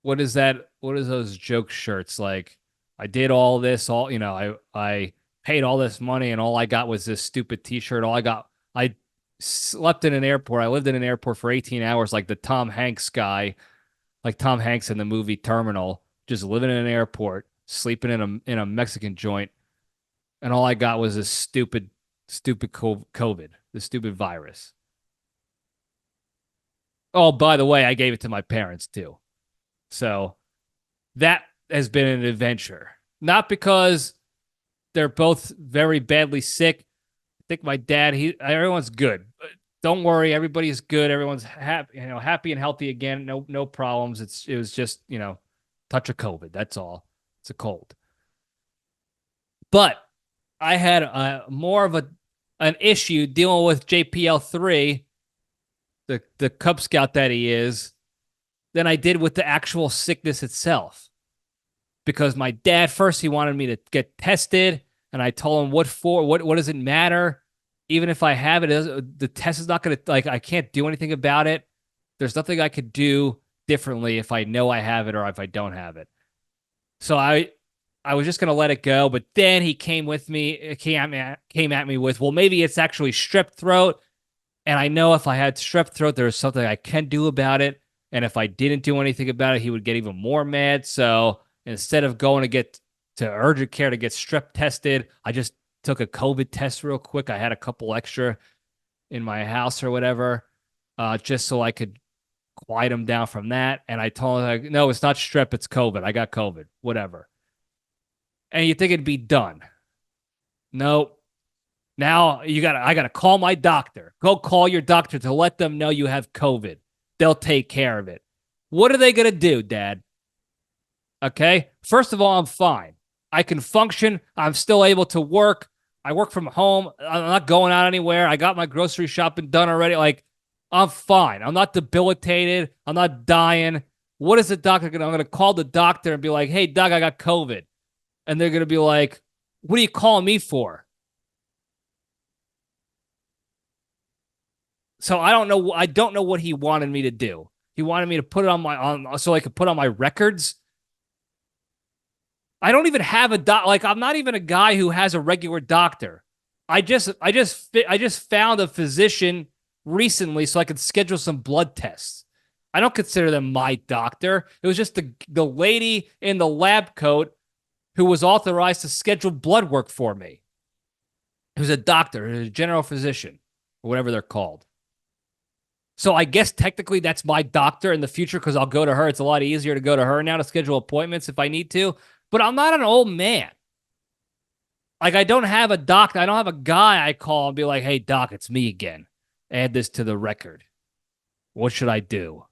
What is that? What is those joke shirts like? I did all this, I paid all this money and all I got was this stupid t-shirt. I slept in an airport. I lived in an airport for 18 hours like the Tom Hanks guy, like Tom Hanks in the movie Terminal, just living in an airport, sleeping in a Mexican joint, and all I got was this stupid COVID, this stupid virus. Oh, by the way, I gave it to my parents too. So that has been an adventure. Not because they're both very badly sick. I think my dad, everyone's good. Don't worry, everybody's good. Everyone's happy, happy and healthy again. No problems. It was just, touch of COVID. That's all. It's a cold. But I had more of an issue dealing with JPL3, the Cub Scout that he is, than I did with the actual sickness itself. Because my dad, first, he wanted me to get tested, and I told him what does it matter? Even if I have it, the test is not going to, I can't do anything about it. There's nothing I could do differently if I know I have it or if I don't have it. So I was just going to let it go. But then he came at me with, well, maybe it's actually strep throat. And I know if I had strep throat, there's something I can do about it. And if I didn't do anything about it, he would get even more mad. So instead of going to get to urgent care to get strep tested, I just took a COVID test real quick. I had a couple extra in my house or whatever, just so I could quiet him down from that. And I told him, no, it's not strep, it's COVID. I got COVID, whatever. And you think it'd be done. No. Now I got to call my doctor. Go call your doctor to let them know you have COVID. They'll take care of it. What are they going to do, Dad? Okay. First of all, I'm fine. I can function. I'm still able to work. I work from home. I'm not going out anywhere. I got my grocery shopping done already. I'm fine. I'm not debilitated. I'm not dying. What is the doctor going to? I'm going to call the doctor and be like, hey, Doc, I got COVID. And they're going to be like, what are you calling me for? So I don't know. I don't know what he wanted me to do. He wanted me to put it so I could put on my records. I don't even have a I'm not even a guy who has a regular doctor. I just found a physician recently so I could schedule some blood tests. I don't consider them my doctor. It was just the lady in the lab coat who was authorized to schedule blood work for me. Who's a doctor, who's a general physician, or whatever they're called. So I guess technically that's my doctor in the future because I'll go to her. It's a lot easier to go to her now to schedule appointments if I need to. But I'm not an old man. Like, I don't have a doctor. I don't have a guy I call and be like, hey, doc, it's me again. Add this to the record. What should I do?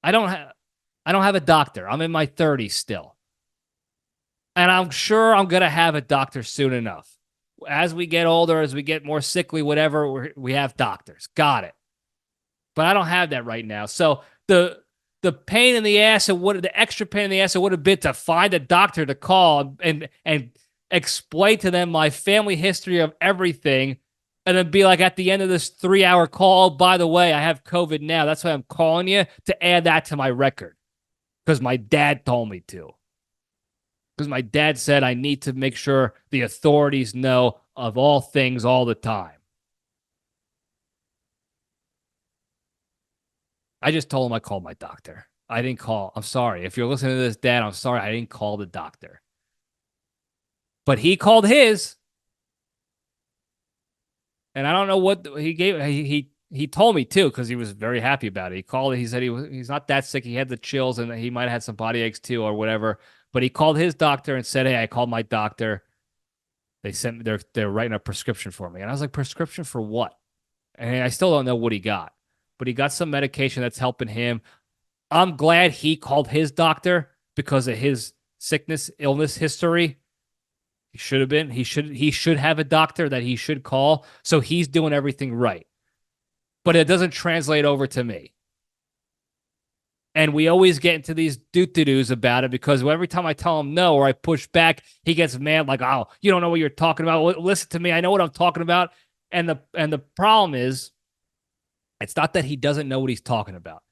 I don't have a doctor. I'm in my 30s still. And I'm sure I'm going to have a doctor soon enough. As we get older, as we get more sickly, whatever, we have doctors. Got it. But I don't have that right now. So the pain in the ass and the extra pain in the ass it would have been to find a doctor to call and explain to them my family history of everything, and then be like at the end of this 3-hour call, oh, by the way, I have COVID now. That's why I'm calling you to add that to my record because my dad told me to. Because my dad said I need to make sure the authorities know of all things all the time. I just told him I called my doctor. I didn't call. I'm sorry. If you're listening to this, Dad, I'm sorry. I didn't call the doctor. But he called his. And I don't know what he gave. He told me too because he was very happy about it. He called it. He said he's not that sick. He had the chills and he might have had some body aches too or whatever. But he called his doctor and said, hey, I called my doctor. They sent me, they're writing a prescription for me. And I was like, prescription for what? And I still don't know what he got. But he got some medication that's helping him. I'm glad he called his doctor because of his sickness, illness history. He should have been. He should have a doctor that he should call. So he's doing everything right. But it doesn't translate over to me. And we always get into these doo-doo-doos about it because every time I tell him no or I push back, he gets mad like, oh, you don't know what you're talking about. Well, listen to me. I know what I'm talking about. And the problem is, it's not that he doesn't know what he's talking about.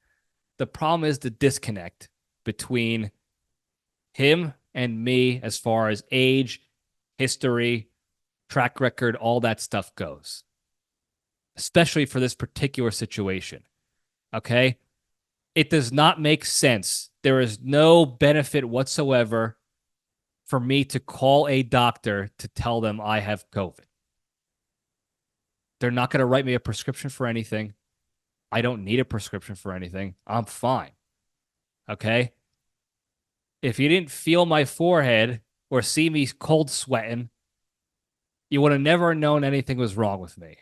The problem is the disconnect between him and me as far as age, history, track record, all that stuff goes, especially for this particular situation. Okay? It does not make sense. There is no benefit whatsoever for me to call a doctor to tell them I have COVID. They're not going to write me a prescription for anything. I don't need a prescription for anything. I'm fine. Okay? If you didn't feel my forehead or see me cold sweating, you would have never known anything was wrong with me.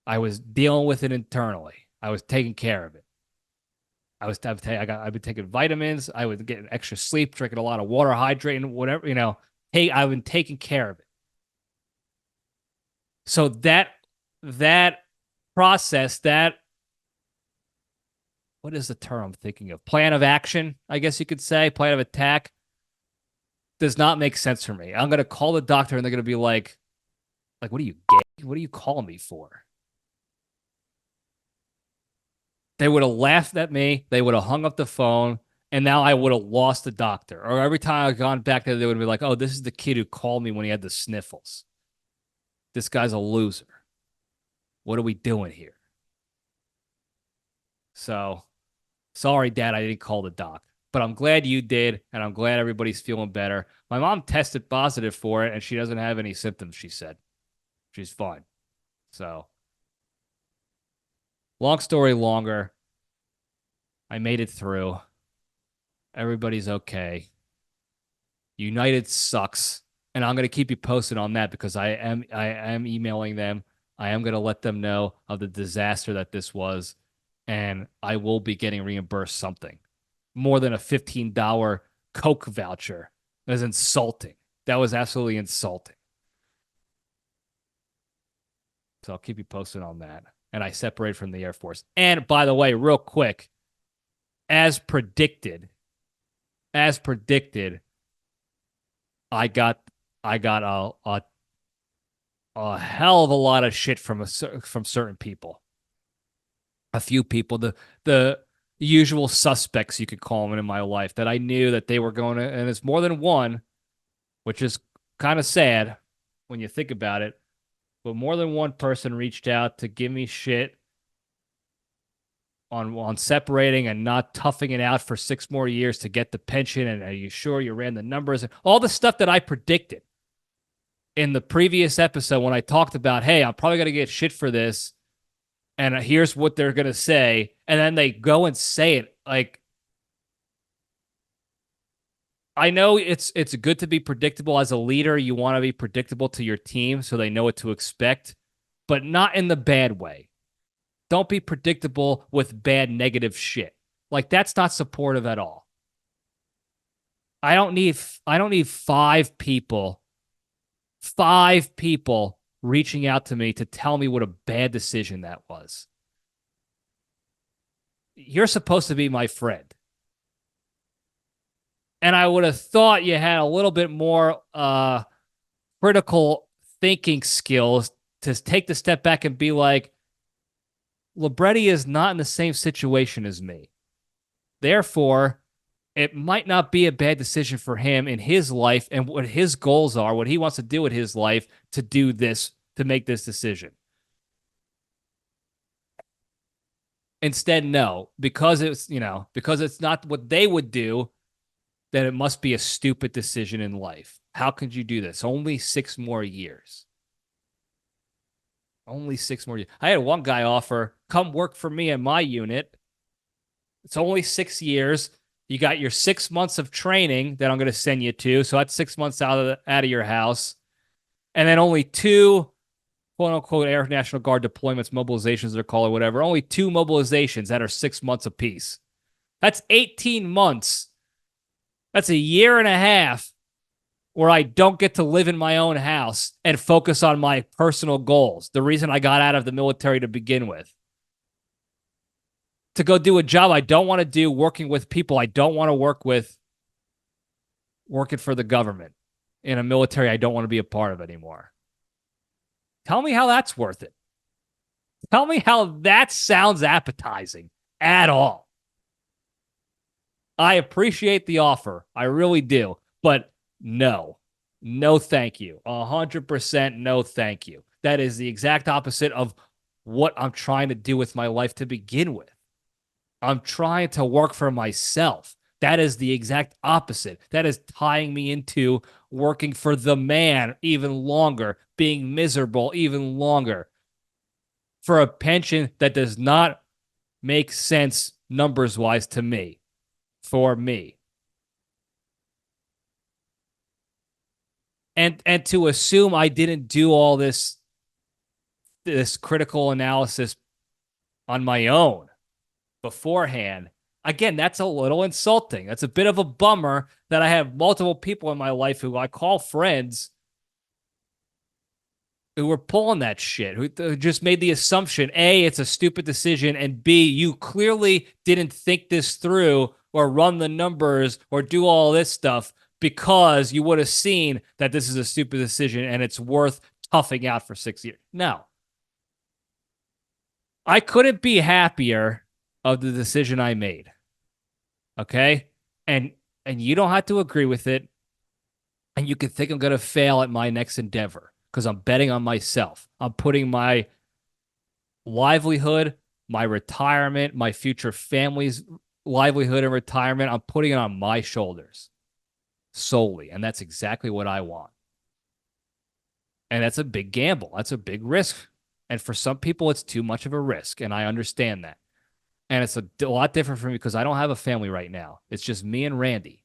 I was dealing with it internally. I was taking care of it. I've been taking vitamins. I was getting extra sleep, drinking a lot of water, hydrating, whatever, Hey, I've been taking care of it. So that process, what is the term I'm thinking of? Plan of action, I guess you could say, plan of attack, does not make sense for me. I'm going to call the doctor and they're going to be like, what are you, gay? What are you calling me for? They would have laughed at me. They would have hung up the phone. And now I would have lost the doctor. Or every time I've gone back there, they would be like, oh, this is the kid who called me when he had the sniffles. This guy's a loser. What are we doing here? So, sorry, Dad, I didn't call the doc. But I'm glad you did, and I'm glad everybody's feeling better. My mom tested positive for it, and she doesn't have any symptoms, she said. She's fine. So, long story longer, I made it through. Everybody's okay. United sucks. And I'm going to keep you posted on that because I am emailing them. I am going to let them know of the disaster that this was. And I will be getting reimbursed something. More than a $15 Coke voucher. That was insulting. That was absolutely insulting. So I'll keep you posted on that. And I separated from the Air Force. And by the way, real quick, as predicted, I got a hell of a lot of shit from certain people. A few people, the usual suspects, you could call them, in my life, that I knew that they were going to, and it's more than one, which is kind of sad when you think about it. But more than one person reached out to give me shit on separating and not toughing it out for 6 more years to get the pension. And are you sure you ran the numbers? And all the stuff that I predicted in the previous episode when I talked about, hey, I'm probably going to get shit for this. and here's what they're going to say. And then they go and say it. Like, I know it's good to be predictable as a leader. You want to be predictable to your team so they know what to expect, but not in the bad way. Don't be predictable with bad negative shit. Like, that's not supportive at all. I don't need 5 people reaching out to me to tell me what a bad decision that was. You're supposed to be my friend. And I would have thought you had a little bit more critical thinking skills to take the step back and be like, Libretti is not in the same situation as me. Therefore, it might not be a bad decision for him in his life and what his goals are, what he wants to do with his life to do this, to make this decision. Instead, no, because it's not what they would do, then it must be a stupid decision in life. How could you do this? Only 6 more years. Only 6 more years. I had one guy offer, come work for me in my unit. It's only 6 years. You got your 6 months of training that I'm going to send you to. So that's 6 months out of your house. And then only 2, quote unquote, Air National Guard deployments, mobilizations, they're called, or whatever. Only 2 mobilizations that are 6 months apiece. That's 18 months. That's a year and a half where I don't get to live in my own house and focus on my personal goals. The reason I got out of the military to begin with. To go do a job I don't want to do, working with people I don't want to work with, working for the government in a military I don't want to be a part of anymore. Tell me how that's worth it. Tell me how that sounds appetizing at all. I appreciate the offer. I really do. But no, thank you. 100% no, thank you. That is the exact opposite of what I'm trying to do with my life to begin with. I'm trying to work for myself. That is the exact opposite. That is tying me into working for the man even longer, being miserable even longer for a pension that does not make sense numbers-wise to me, for me. And to assume I didn't do all this critical analysis on my own beforehand, again, that's a little insulting. That's a bit of a bummer that I have multiple people in my life who I call friends who were pulling that shit, who just made the assumption, A, it's a stupid decision, and B, you clearly didn't think this through or run the numbers or do all this stuff because you would have seen that this is a stupid decision and it's worth toughing out for 6 years. No. I couldn't be happier of the decision I made. Okay? And you don't have to agree with it. And you can think I'm going to fail at my next endeavor because I'm betting on myself. I'm putting my livelihood, my retirement, my future family's livelihood and retirement, I'm putting it on my shoulders solely. And that's exactly what I want. And that's a big gamble. That's a big risk. And for some people, it's too much of a risk. And I understand that. And it's a lot different for me because I don't have a family right now. It's just me and Randy,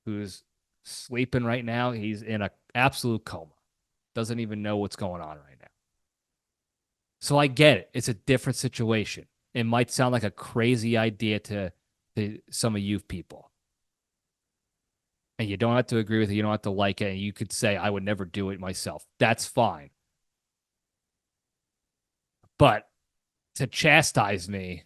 who's sleeping right now. He's in an absolute coma. Doesn't even know what's going on right now. So I get it. It's a different situation. It might sound like a crazy idea to some of you people. And you don't have to agree with it. You don't have to like it. And you could say, I would never do it myself. That's fine. But to chastise me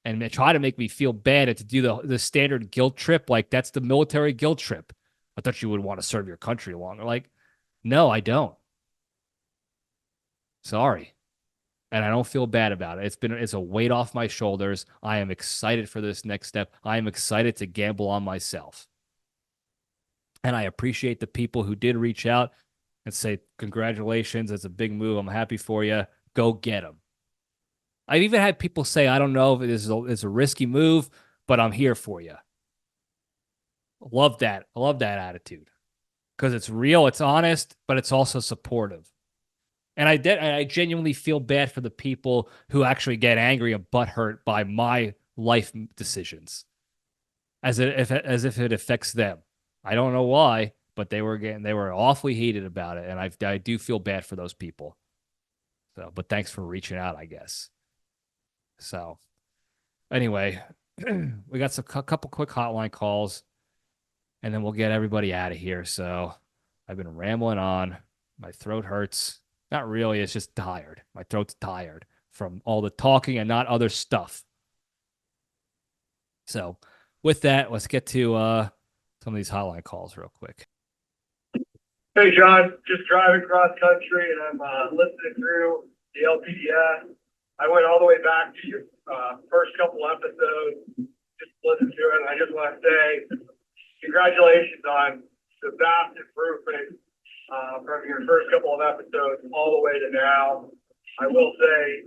and try to make me feel bad and to do the standard guilt trip, like that's the military guilt trip. I thought you would want to serve your country longer. Like, no, I don't. Sorry. And I don't feel bad about it. It's a weight off my shoulders. I am excited for this next step. I am excited to gamble on myself. And I appreciate the people who did reach out and say, congratulations, it's a big move. I'm happy for you. Go get them. I've even had people say, I don't know if it's a risky move, but I'm here for you. Love that. I love that attitude because it's real, it's honest, but it's also supportive. And I genuinely feel bad for the people who actually get angry and butthurt by my life decisions, as if it affects them. I don't know why, but they were awfully heated about it, and I do feel bad for those people. So, but thanks for reaching out, I guess. So, anyway, we got a couple quick hotline calls, and then we'll get everybody out of here. So, I've been rambling on. My throat hurts. Not really. It's just tired. My throat's tired from all the talking and not other stuff. So, with that, let's get to some of these hotline calls real quick. Hey, John, just driving cross country and I'm listening through the LPDS. I went all the way back to your first couple episodes, just listened to it. And I just want to say congratulations on the vast improvement from your first couple of episodes all the way to now. I will say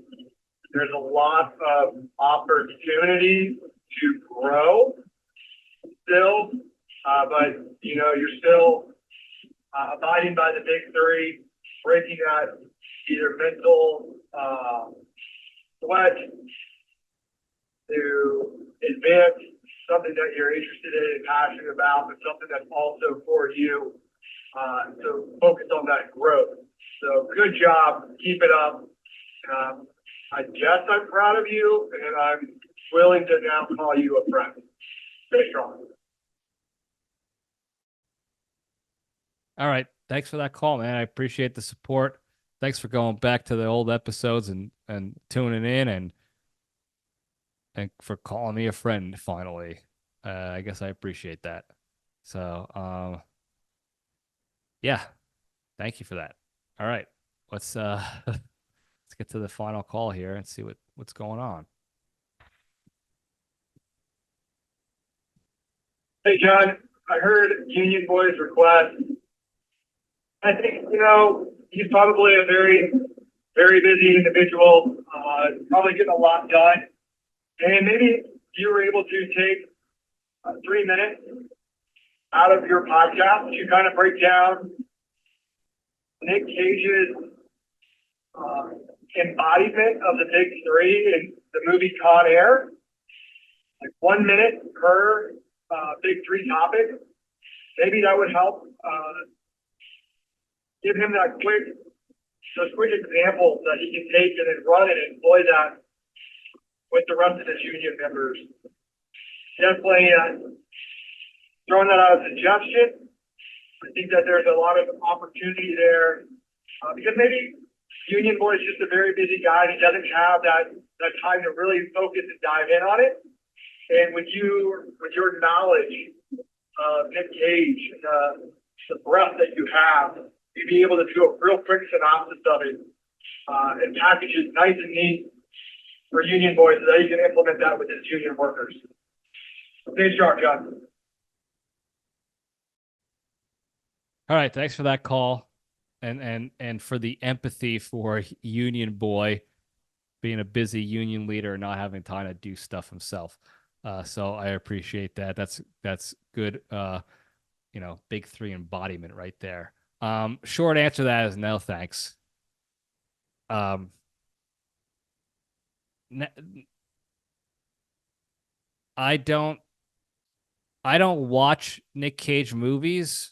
there's a lot of opportunity to grow still, but you're still abiding by the big three, breaking that either mental sweat to advance something that you're interested in and passionate about, but something that's also for you. So focus on that growth. So good job. Keep it up. I guess I'm proud of you, and I'm willing to now call you a friend. Stay strong. All right. Thanks for that call, man. I appreciate the support. Thanks for going back to the old episodes and tuning in and for calling me a friend finally. I guess I appreciate that. So, yeah. Thank you for that. All right. Let's let's get to the final call here and see what's going on. Hey, John, I heard Union Boy's request. I think, he's probably a very, very busy individual, probably getting a lot done. And maybe you were able to take 3 minutes out of your podcast to kind of break down Nic Cage's embodiment of the big three in the movie Con Air. Like 1 minute per big three topic. Maybe that would help give him those quick examples that he can take and then run and employ that with the rest of his union members. Definitely throwing that out as a suggestion. I think that there's a lot of opportunity there because maybe Union Boy is just a very busy guy and he doesn't have that time to really focus and dive in on it. And with your knowledge of Nic Cage and the breadth that you have, you'd be able to do a real quick synopsis of it and package it nice and neat for Union Boys so that you can implement that with his union workers. Stay sharp, John. All right, thanks for that call, and for the empathy for Union Boy being a busy union leader and not having time to do stuff himself. So I appreciate that. That's good. Big three embodiment right there. Short answer to that is no, thanks. I don't watch Nic Cage movies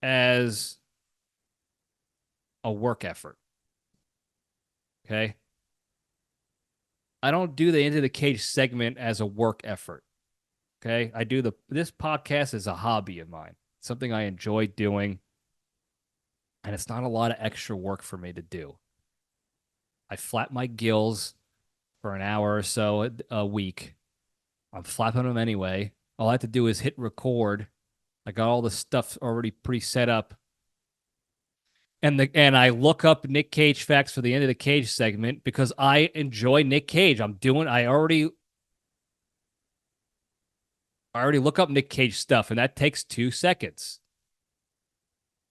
as a work effort. Okay. I don't do the Into the Cage segment as a work effort. Okay. I do this podcast is a hobby of mine, something I enjoy doing. And it's not a lot of extra work for me to do. I flap my gills for an hour or so a week. I'm flapping them anyway. All I have to do is hit record. I got all the stuff already pre-set up. And I look up Nic Cage facts for the End of the Cage segment because I enjoy Nic Cage. I already look up Nic Cage stuff, and that takes 2 seconds.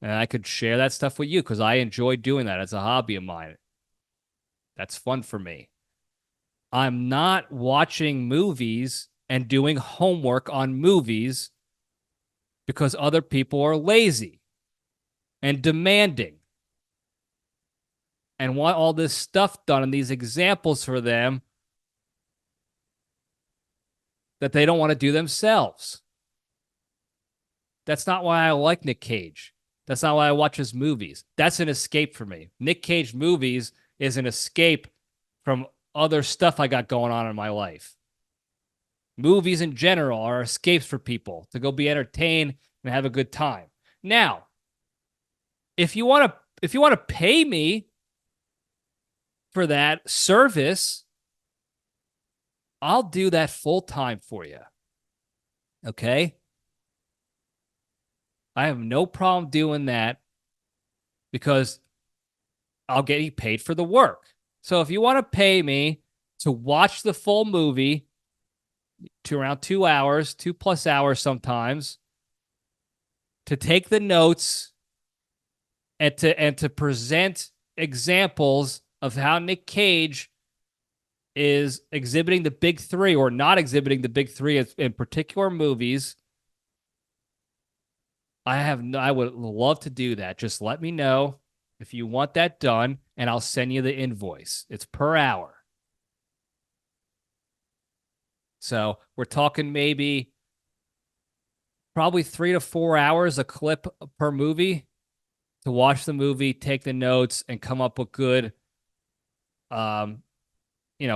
And I could share that stuff with you because I enjoy doing that. It's a hobby of mine. That's fun for me. I'm not watching movies and doing homework on movies because other people are lazy and demanding. and want all this stuff done and these examples for them that they don't want to do themselves. That's not why I like Nic Cage. That's not why I watch his movies. That's an escape for me. Nic Cage movies is an escape from other stuff I got going on in my life. Movies in general are escapes for people to go be entertained and have a good time. Now, if you want to pay me for that service, I'll do that full time for you. Okay? I have no problem doing that because I'll get paid for the work. So if you want to pay me to watch the full movie to around 2 hours, 2+ hours sometimes, to take the notes and to present examples of how Nic Cage is exhibiting the big three or not exhibiting the big three in particular movies, I would love to do that. Just let me know if you want that done, and I'll send you the invoice. It's per hour. So we're talking maybe probably 3 to 4 hours a clip per movie to watch the movie, take the notes, and come up with good,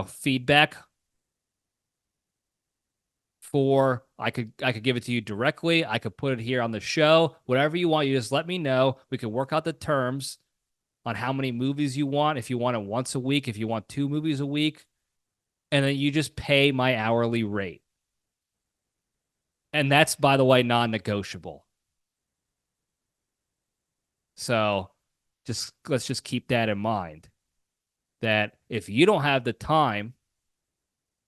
feedback. I could give it to you directly. I could put it here on the show. Whatever you want, you just let me know. We can work out the terms on how many movies you want. If you want it once a week, if you want 2 movies a week, and then you just pay my hourly rate. And that's, by the way, non-negotiable. So let's just keep that in mind, that if you don't have the time,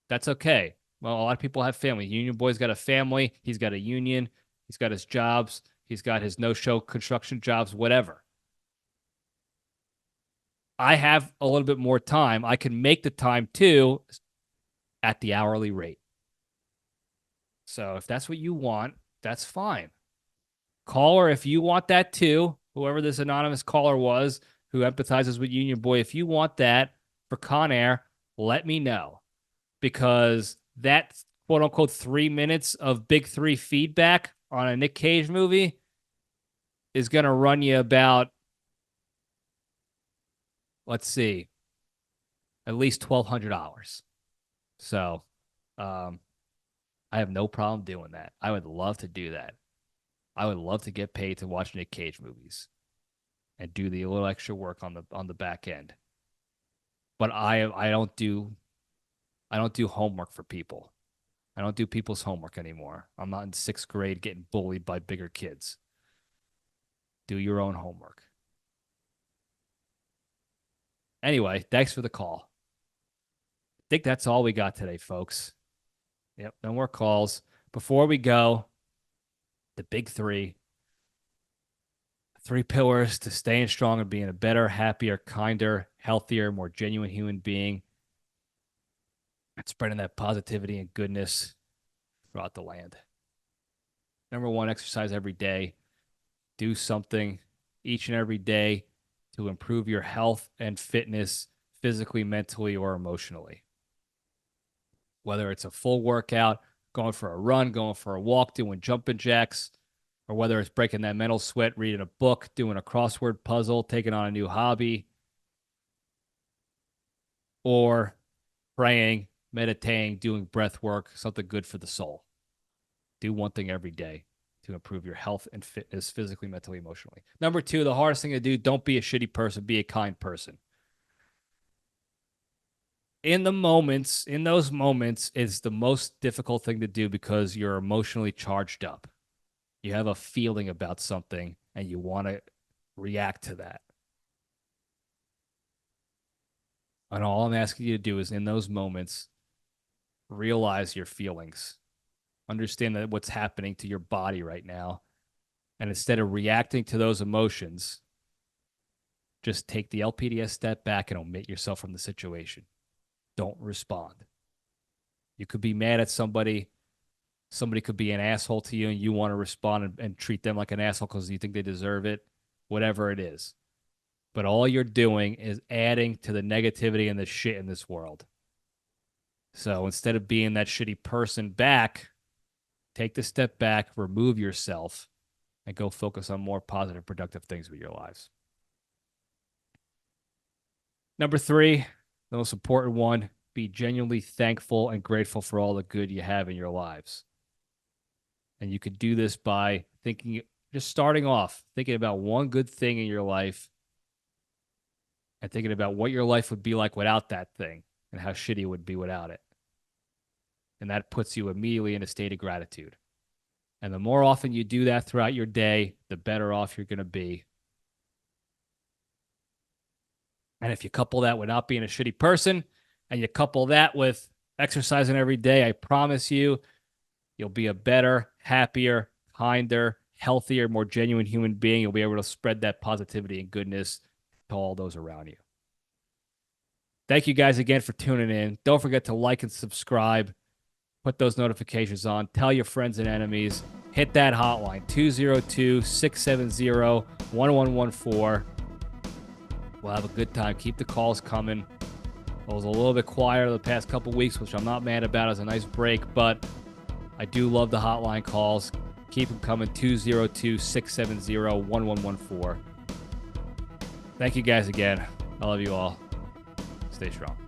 that's okay. Well, a lot of people have family. Union Boy's got a family. He's got a union. He's got his jobs. He's got his no-show construction jobs, whatever. I have a little bit more time. I can make the time too at the hourly rate. So if that's what you want, that's fine. Caller, if you want that too, whoever this anonymous caller was who empathizes with Union Boy, if you want that for Con Air, let me know. Because that quote unquote 3 minutes of big three feedback on a Nic Cage movie is going to run you about, let's see, at least $1,200. So I have no problem doing that. I would love to do that. I would love to get paid to watch Nic Cage movies and do the little extra work on the back end. But I don't do homework for people. I don't do people's homework anymore. I'm not in 6th grade getting bullied by bigger kids. Do your own homework. Anyway, thanks for the call. I think that's all we got today, folks. Yep, no more calls. Before we go, the big 3 pillars to staying strong and being a better, happier, kinder, healthier, more genuine human being, and spreading that positivity and goodness throughout the land. Number 1, exercise every day. Do something each and every day to improve your health and fitness physically, mentally, or emotionally. Whether it's a full workout, going for a run, going for a walk, doing jumping jacks, or whether it's breaking that mental sweat, reading a book, doing a crossword puzzle, taking on a new hobby, or praying, meditating, doing breath work, something good for the soul. Do one thing every day to improve your health and fitness physically, mentally, emotionally. Number 2, the hardest thing to do, don't be a shitty person, be a kind person. In those moments, it's the most difficult thing to do because you're emotionally charged up. You have a feeling about something and you want to react to that. And all I'm asking you to do is, in those moments, realize your feelings. Understand that what's happening to your body right now. And instead of reacting to those emotions, just take the LPDS step back and omit yourself from the situation. Don't respond. You could be mad at somebody. Somebody could be an asshole to you and you want to respond and treat them like an asshole because you think they deserve it. Whatever it is. but all you're doing is adding to the negativity and the shit in this world. So instead of being that shitty person back, take the step back, remove yourself, and go focus on more positive, productive things with your lives. Number 3, the most important one, be genuinely thankful and grateful for all the good you have in your lives. And you could do this by just starting off, thinking about one good thing in your life and thinking about what your life would be like without that thing and how shitty it would be without it. And that puts you immediately in a state of gratitude. And the more often you do that throughout your day, the better off you're going to be. And if you couple that with not being a shitty person, and you couple that with exercising every day, I promise you, you'll be a better, happier, kinder, healthier, more genuine human being. You'll be able to spread that positivity and goodness to all those around you. Thank you guys again for tuning in. Don't forget to like and subscribe. Put those notifications on. Tell your friends and enemies. Hit that hotline, 202-670-1114. We'll have a good time. Keep the calls coming. I was a little bit quieter the past couple weeks, which I'm not mad about. It's a nice break, but I do love the hotline calls. Keep them coming, 202-670-1114. Thank you guys again. I love you all. Stay strong.